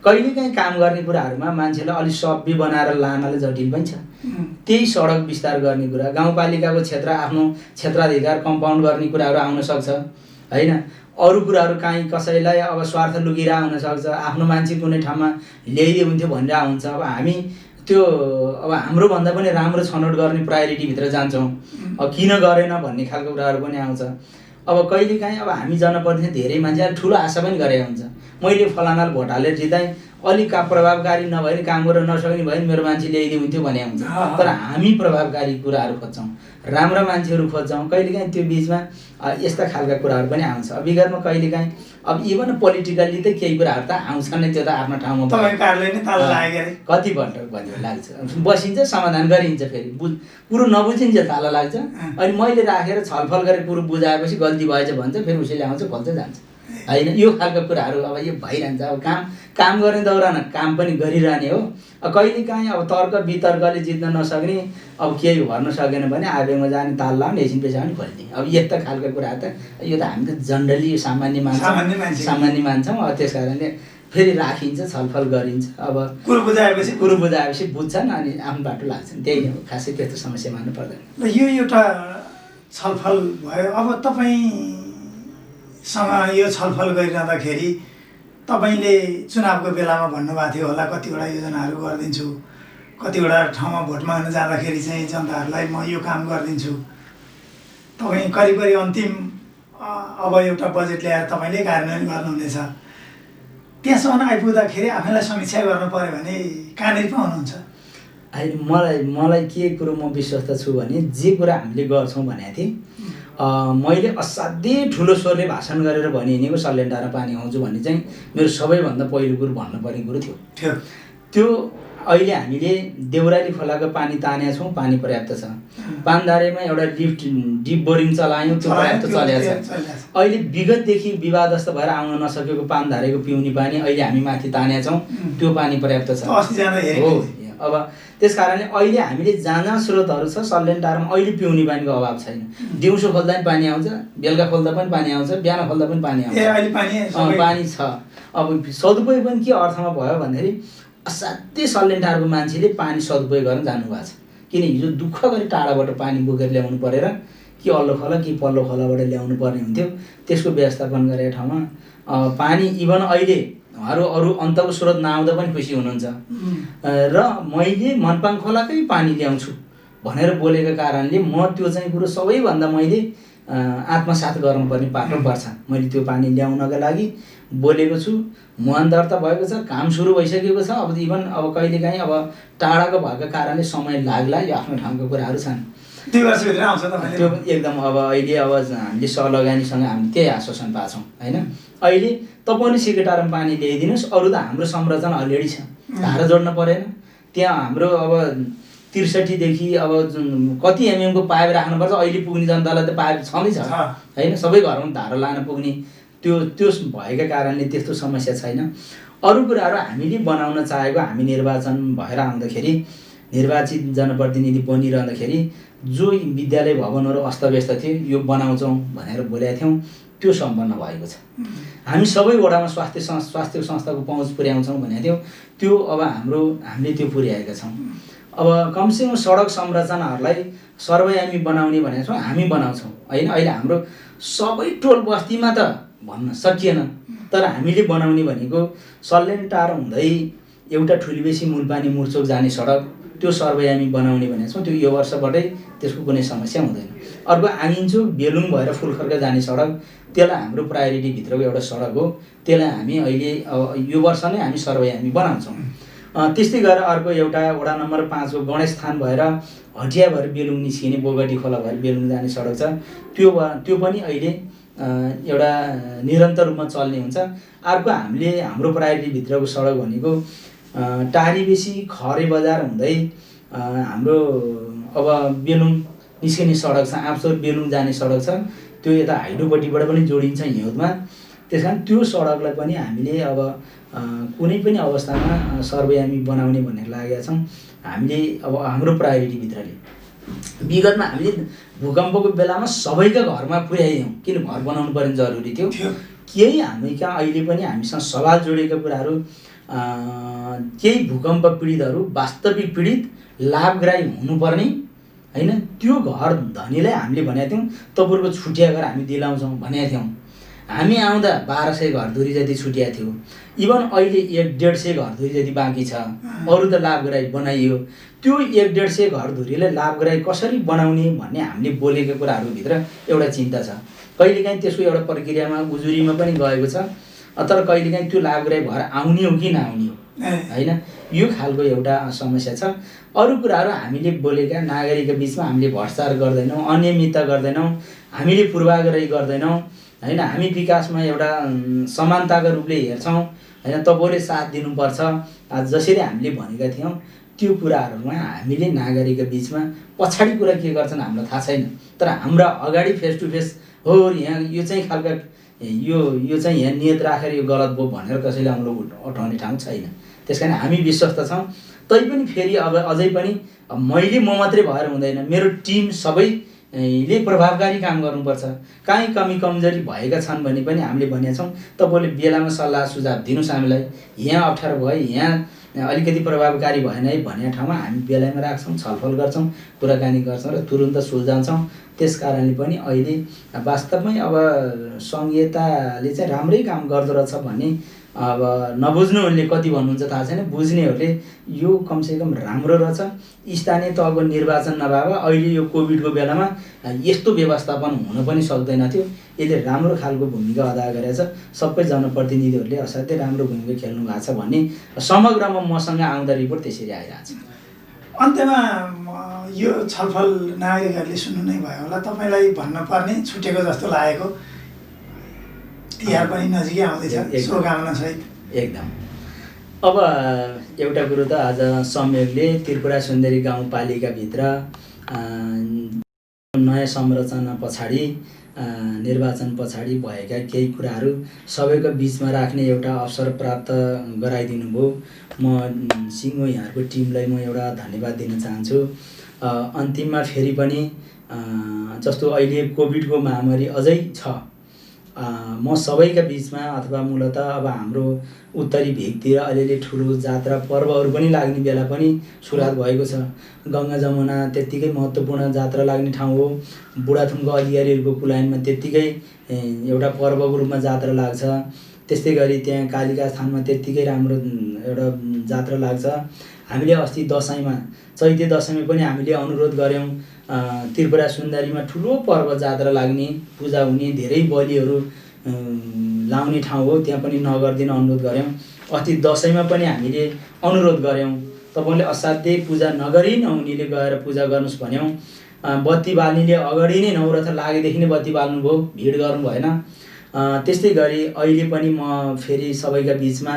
कहिलेकाहीँ काम गर्ने कुराहरूमा मान्छेलाई अलिक सभ्य बनाएर लानाले जटिल पनि छ। त्यही सडक विस्तार गर्ने कुरा, गाउँपालिकाको क्षेत्र आफ्नो क्षेत्राधिकार कम्पाउन्ड गर्ने कुराहरू आउन सक्छ हैन। अरू कुराहरू काहीँ कसैलाई अब स्वार्थ लुकिरहेको हुनसक्छ, आफ्नो मान्छे कुनै ठाउँमा ल्याइदियो हुन्थ्यो भनेर आउँछ। अब हामी त्यो अब हाम्रो भन्दा पनि राम्रो छनौट गर्ने प्रायोरिटीभित्र जान्छौँ, अब किन गरेन भन्ने खालको कुराहरू पनि आउँछ। अब कहिलेकाहीँ अब हामी जनप्रतिनिधि धेरै मान्छे ठुलो आशा पनि गरेको हुन्छ, मैले फलानाले भोट हालेर जिताएँ, अलिक प्रभावकारी नभए नि, काम गर्न नसक्ने भयो नि मेरो मान्छे ल्याइदियो हुन्थ्यो भने हुन्छ। तर हामी प्रभावकारी कुराहरू खोज्छौँ, राम्रा मान्छेहरू खोज्छौँ। कहिलेकाहीँ त्यो बिचमा यस्ता खालका कुराहरू पनि आउँछ। विगतमा कहिलेकाहीँ अब इभन पोलिटिकल्ली त केही कुराहरू त आउँछन् नै, त्यो त आफ्नो ठाउँमा कतिपल्ट लाग्छ, बसिन्छ, समाधान गरिन्छ, फेरि कुरो नबुझिन्छ ताला लाग्छ। अनि मैले राखेर छलफल गरेर कुरो बुझाएपछि गल्ती भएछ भन्छ, फेरि उसैले आउँछ, खोल्छ, जान्छ। होइन यो खालको कुराहरू अब यो भइरहन्छ। अब काम गर्ने दौरान काम पनि गरिरहने हो। कहिलेकाहीँ अब तर्क वितर्कले जित्न नसक्ने, अब केही भर्न सकेन भने आवेगमा जाने, ताल लाउने, एकछिन पेसा पनि खोल्ने। अब यस्ता खालको कुरा त यो त हामी त जनरली सामान्य मान्छौँ। अब त्यस कारणले फेरि राखिन्छ, छलफल गरिन्छ। अब कुरो बुझाएपछि बुझ्छन् अनि आफ्नो बाटो लाग्छन्। त्यही हो, खासै त्यस्तो समस्या मान्नु पर्दैन। र यो एउटा छलफल भयो। अब तपाईँसँग यो छलफल गरिरहँदाखेरि तपाईँले चुनावको बेलामा भन्नुभएको थियो होला कतिवटा योजनाहरू गरिदिन्छु, कतिवटा ठाउँमा भोट माग्न जाँदाखेरि चाहिँ जनताहरूलाई म यो काम गरिदिन्छु। तपाईँ करिब अन्तिम अब एउटा बजेट ल्याएर तपाईँले कार्यान्वयन गर्नुहुनेछ। त्यहाँसम्म आइपुग्दाखेरि आफैलाई समीक्षा गर्नु पऱ्यो भने कहाँनिर पाउनुहुन्छ? अहिले मलाई के कुरो म विश्वस्त छु भने जे कुरा हामीले गर्छौँ भनेको थिएँ, मैले असाध्यै ठुलो स्वरले भाषण गरेर भनिहिँडेको सल्यानटारमा पानी खुवाउँछु भन्ने चाहिँ मेरो सबैभन्दा पहिलो कुरो भन्नुपर्ने कुरो थियो। त्यो अहिले हामीले देउराली खोलाको पानी तानेका छौँ, पानी पर्याप्त छ। पानधारेमा एउटा डिप बोरिङ चलायौँ, त्यो पर्याप्त चलेको छ। अहिले विगतदेखि विवादस्त भएर आउन नसकेको पानधारेको पिउने पानी अहिले हामी माथि तानेका छौँ, त्यो पानी पर्याप्त छ। हो, अब त्यस कारणले अहिले हामीले जहाँ स्रोतहरू छ सल्यानटारमा अहिले पिउने पानीको अभाव छैन। दिउँसो खोल्दा पनि पानी आउँछ, बेलुका खोल्दा पनि पानी आउँछ, बिहान खोल्दा पनि पानी आउँछ, पानी छ। अब सदुपयोग पनि के अर्थमा भयो भन्दाखेरि असाध्यै सल्यानटारको मान्छेले पानी सदुपयोग गर्न जानुभएको छ। किन हिजो दुःख गरी टाढाबाट पानी बोकेर ल्याउनु परेर कि अल्लो खोला कि पल्लो खोलाबाट ल्याउनु पर्ने हुन्थ्यो। त्यसको व्यवस्थापन गरेको ठाउँमा पानी इभन अहिले अरू अन्तको स्रोत नआउँदा पनि खुसी हुनुहुन्छ। र मैले मनपाङ खोलाकै पानी ल्याउँछु भनेर बोलेको कारणले म त्यो चाहिँ कुरो सबैभन्दा मैले आत्मसात गर्नुपर्ने पाटो पर्छ। मैले त्यो पानी ल्याउनका लागि बोलेको छु, मुहान दर्ता भएको छ, काम सुरु भइसकेको छ। अब इभन अब कहिलेकाहीँ अब टाढाको भएको कारणले समय लाग्ला, यो आफ्नो ठाउँको कुराहरू छन्। 2 वर्षभित्र आउँछ तपाईँले? त्यो एकदम अब अहिले अब हामीले सहलगानीसँग हामी त्यही आश्वासन पाछौँ होइन। अहिले तपाईँले सिकेटारमा पानी ल्याइदिनुहोस्, अरू त हाम्रो संरचना अलरेडी छ, धारा जोड्न परेन। त्यहाँ हाम्रो अब 63 देखि अब कति एमएमको पाइप राख्नुपर्छ, अहिले पुग्ने जनतालाई त पाइप छँदैछ होइन, सबै घरमा धारा लान पुग्ने त्यो भएका कारणले त्यस्तो समस्या छैन। अरू कुराहरू हामीले बनाउन चाहेको, हामी निर्वाचन भएर आउँदाखेरि निर्वाचित जनप्रतिनिधि बनिरहँदाखेरि जो विद्यालय भवनहरू अस्तव्यस्त थियो यो बनाउँछौँ भनेर बोलेका थियौँ, त्यो सम्पन्न भएको छ। हामी सबै वडामा स्वास्थ्य संस्थाको पहुँच पुर्याउँछौँ भनेको थियौँ, त्यो अब हामीले त्यो पुर्याएका छौँ। अब कमसेकम सडक संरचनाहरूलाई सर्वयामी बनाउने भनेको छौँ, हामी बनाउँछौँ होइन। अहिले हाम्रो सबै टोल बस्तीमा त भन्न सकिएन, तर हामीले बनाउने भनेको सल्यानटार हुँदै एउटा ठुलीबेसी मूलपानी मुर्चोक जाने सडक, त्यो सर्वयामी बनाउने भनेको छौँ। त्यो यो वर्षबाटै त्यसको कुनै समस्या हुँदैन। अर्को आगिन्चोक बेलुङ भएर फुलखर्का जाने सडक, त्यसलाई हाम्रो प्रायोरिटीभित्रको एउटा सडक हो, त्यसलाई हामी अहिले यो वर्ष नै हामी सर्वयामी बनाउँछौँ। त्यस्तै गरेर अर्को एउटा वडा नम्बर 5 को गणेशस्थान भएर हटिया भएर बेलुङ निस्किने, बोगटी खोला भएर बेलुङ जाने सडक छ, त्यो पनि अहिले एउटा निरन्तर रूपमा चल्ने हुन्छ। अर्को हाम्रो प्रायोरिटीभित्रको सडक भनेको टारीबेसी खरे बजार हुँदै हाम्रो अब बेलुङ निस्किने सडक छ, आँपसोर बेलुङ जाने सडक छ, त्यो यता हाइडोपट्टिबाट पनि जोडिन्छ हिउँदमा। त्यस कारण त्यो सडकलाई पनि हामीले अब कुनै पनि अवस्थामा सर्वयामी बनाउने भनेर लागेका छौँ हामीले। अब हाम्रो प्रायोरिटीभित्रले विगतमा हामीले भूकम्पको बेलामा सबैका घरमा पुर्याइदियौँ, किन घर बनाउनु पर्ने जरुरी थियो। केही हामी कहाँ अहिले पनि हामीसँग सवाल जोडिएका कुराहरू, केही भूकम्प पीडितहरू वास्तविक पीडित लाभग्राही हुनुपर्ने होइन, त्यो घर धनीलाई हामीले भनेका थियौँ तपाईँहरूको छुट्या घर हामी दिलाउँछौँ भनेका थियौँ। हामी आउँदा 1200 घरधुरी जति छुट्या थियो, इभन अहिले 150 घरधुरी जति बाँकी छ, अरू त लाभग्राही बनाइयो। त्यो 150 घरधुरीलाई लाभग्राही कसरी बनाउने भन्ने हामीले बोलेको कुराहरूभित्र एउटा चिन्ता छ। कहिलेकाहीँ त्यसको एउटा प्रक्रियामा उजुरीमा पनि गएको छ, तर कहिलेकाहीँ त्यो लाभग्राही भएर आउने हो कि नआउने हो होइन, यो खालको एउटा समस्या छ। अरू कुराहरू हामीले बोलेका नागरिकको बिचमा हामीले भ्रष्टाचार गर्दैनौँ, अनियमितता गर्दैनौँ, हामीले पूर्वाग्रही गर्दैनौँ होइन, हामी विकासमा एउटा समानताको रूपले हेर्छौँ होइन, तपाईँले साथ दिनुपर्छ जसरी हामीले भनेका थियौँ। त्यो कुराहरूमा हामीले नागरिकको बिचमा पछाडि कुरा के गर्छन् हामीलाई थाहा छैन, तर हाम्रा अगाडि फेस टु फेस हो यहाँ यो चाहिँ खालका यो चाहिँ यहाँ नियत राखेर यो गलत भयो भनेर कसैले औँलो उठाउने ठाउँ छैन। त्यस कारण हामी विश्वस्त छौँ। तैपनि फेरि अब अझै पनि मैले म मात्रै भएर हुँदैन, मेरो टिम सबैले प्रभावकारी काम गर्नुपर्छ। काहीँ कमी कमजोरी भएका छन् भने पनि हामीले भनेका छौँ तपाईँले बेलामा सल्लाह सुझाव दिनुहोस् हामीलाई, यहाँ अप्ठ्यारो भयो, यहाँ अलिकति प्रभावकारी भएन है भन्ने ठाउँमा हामी बेलामा राख्छौँ, छलफल गर्छौँ, कुराकानी गर्छौँ र तुरुन्त सुल्झाउँछौँ। त्यस कारणले पनि अहिले वास्तवमै अब सङ्घीयताले चाहिँ राम्रै काम गर्दो रहेछ भन्ने अब नबुझ्नेहरूले कति भन्नुहुन्छ थाहा छैन, बुझ्नेहरूले यो कमसेकम राम्रो रहेछ। स्थानीय तहको निर्वाचन नभए अहिले यो कोभिडको बेलामा यस्तो व्यवस्थापन हुन पनि सक्दैन थियो। यसले राम्रो खालको भूमिका अदा गरेछ। सबै जनप्रतिनिधिहरूले असाध्यै राम्रो भूमिका खेल्नु भएको छ भन्ने समग्रमा मसँग आउँदा रिपोर्ट त्यसरी आइरहेछ। अन्त्यमा यो छलफल नागरिकहरूले सुन्नु नै भयो होला, तपाईँलाई भन्नुपर्ने छुटेको जस्तो लागेको, तिहार पनि नजिकै आउँदैछ, शुभकामना सहित। एकदम। अब एउटा कुरो त आज संयोगले त्रिपुरा सुन्दरी गाउँपालिकाभित्र नयाँ संरचना पछाडि निर्वाचन पछाडि भएका केही कुराहरू सबैको बिचमा राख्ने एउटा अवसर प्राप्त गराइदिनु भयो। म सिङ्गो यहाँको टिमलाई म एउटा धन्यवाद दिन चाहन्छु। अन्तिममा फेरि पनि जस्तो अहिले कोभिडको महामारी अझै छ, म सबैका बिचमा अथवा मूलत अब हाम्रो उत्तरी भेगतिर अलिअलि ठुलो जात्रा पर्वहरू पनि लाग्ने बेला पनि सुरुवात भएको छ। गङ्गा जमुना त्यत्तिकै महत्त्वपूर्ण जात्रा लाग्ने ठाउँ हो। बुढाथुमको अधिकारीहरूको कुलाइनमा त्यत्तिकै एउटा पर्वको रूपमा जात्रा लाग्छ। त्यस्तै गरी त्यहाँ कालिका स्थानमा त्यत्तिकै राम्रो एउटा जात्रा लाग्छ। हामीले अस्ति दसैँमा, चैते दसैँमा पनि हामीले अनुरोध गऱ्यौँ त्रिपुरा सुन्दरीमा ठुलो पर्व जात्रा लाग्ने, पूजा हुने, धेरै बलिहरू लाउने ठाउँ हो, त्यहाँ पनि नगरिदिन अनुरोध गऱ्यौँ। अस्ति दसैँमा पनि हामीले अनुरोध गऱ्यौँ तपाईँले असाध्यै पूजा नगरी नहुनेले गएर पूजा गर्नुहोस् भन्यौँ। बत्ती बाल्नेले अगाडि नै नौरथा लागेदेखि नै बत्ती बाल्नुभयो, भिड गर्नु भएन। त्यस्तै गरी अहिले पनि म फेरि सबैका बिचमा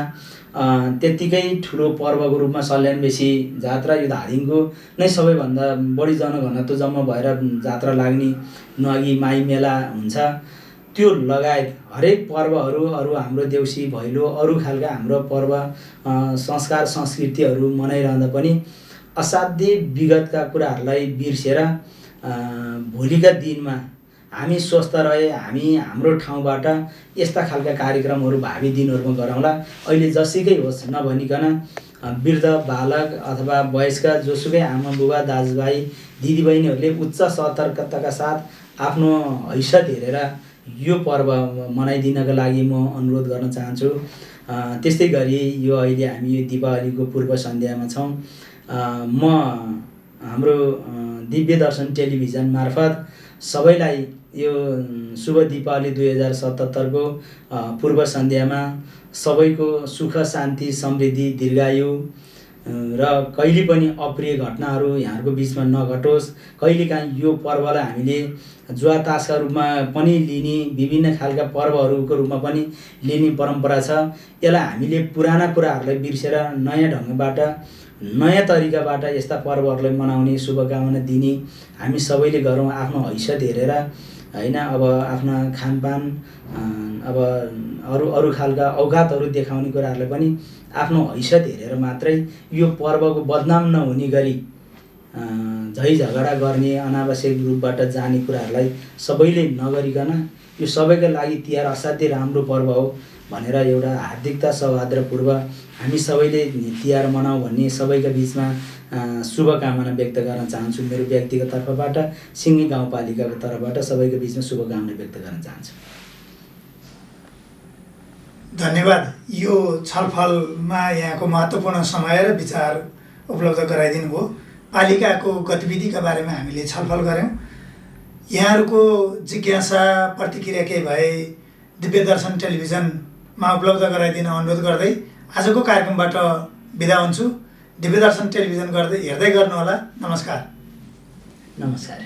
त्यत्तिकै ठुलो पर्वको रूपमा सल्यानबेसी जात्रा, यो धादिङको नै सबैभन्दा बढी जनघनत्व जम्मा भएर जात्रा लाग्ने नुहागी माई मेला हुन्छ। त्यो लगायत हरेक पर्वहरू, अरू हाम्रो देउसी भैलो, अरू खालका हाम्रो पर्व संस्कार संस्कृतिहरू मनाइरहँदा पनि असाध्यै विगतका कुराहरूलाई बिर्सेर भोलिका दिनमा हामी स्वस्थ रहे, हामी हाम्रो ठाउँबाट यस्ता खालका कार्यक्रमहरू भावी दिनहरूमा गराउँला। अहिले जसुकै होस् नभनिकन वृद्ध बालक अथवा वयस्क जोसुकै आमा बुबा दाजुभाइ दिदीबहिनीहरूले उच्च सतर्कताका साथ आफ्नो हैसियत हेरेर यो पर्व मनाइदिनका लागि म अनुरोध गर्न चाहन्छु। त्यस्तै गरी यो अहिले हामी यो दीपावलीको पूर्व सन्ध्यामा छौँ। म हाम्रो दिव्य दर्शन टेलिभिजन मार्फत सबैलाई यो शुभ दीपावली 2077 को पूर्व सन्ध्यामा सबैको सुख शान्ति समृद्धि दीर्घायु र कहिले पनि अप्रिय घटनाहरू यहाँहरूको बिचमा नघटोस्। कहिलेकाहीँ यो पर्वलाई हामीले जुवा तासका रूपमा पनि लिने, विभिन्न खालका पर्वहरूको रूपमा पनि लिने परम्परा छ। यसलाई हामीले पुराना कुराहरूलाई बिर्सेर नयाँ ढङ्गबाट, नयाँ तरिकाबाट यस्ता पर्वहरूलाई मनाउने शुभकामना दिने हामी सबैले गरौँ। आफ्नो हैसियत हेरेर हैन, अब आफ्ना खानपान, अब अरू खालका औकातहरू देखाउने कुराहरूलाई पनि आफ्नो हैसियत हेरेर मात्रै यो पर्वको बदनाम नहुने गरी झै झगडा गर्ने, अनावश्यक रूपबाट जाने कुराहरूलाई सबैले नगरिकन यो सबैका लागि तिहार असाध्यै राम्रो पर्व हो भनेर एउटा हार्दिकता सौहार्दपूर्व हामी सबैले तिहार मनाऊ भन्ने सबैका बिचमा शुभकामना व्यक्त गर्न चाहन्छु। मेरो व्यक्तिगत तर्फबाट, सिङ्गे गाउँपालिकाको तर्फबाट सबैको बिचमा शुभकामना व्यक्त गर्न चाहन्छु। धन्यवाद। यो छलफलमा यहाँको महत्त्वपूर्ण समय र विचार उपलब्ध गराइदिनु भयो। पालिकाको गतिविधिका बारेमा हामीले छलफल गऱ्यौँ। यहाँहरूको जिज्ञासा प्रतिक्रिया केही भए दिव्य दर्शन टेलिभिजनमा उपलब्ध गराइदिन अनुरोध गर्दै आजको कार्यक्रमबाट बिदा हुन्छु। दिव्य दर्शन टेलिभिजन हेर्दै गर्नुहोला। नमस्कार। नमस्कार।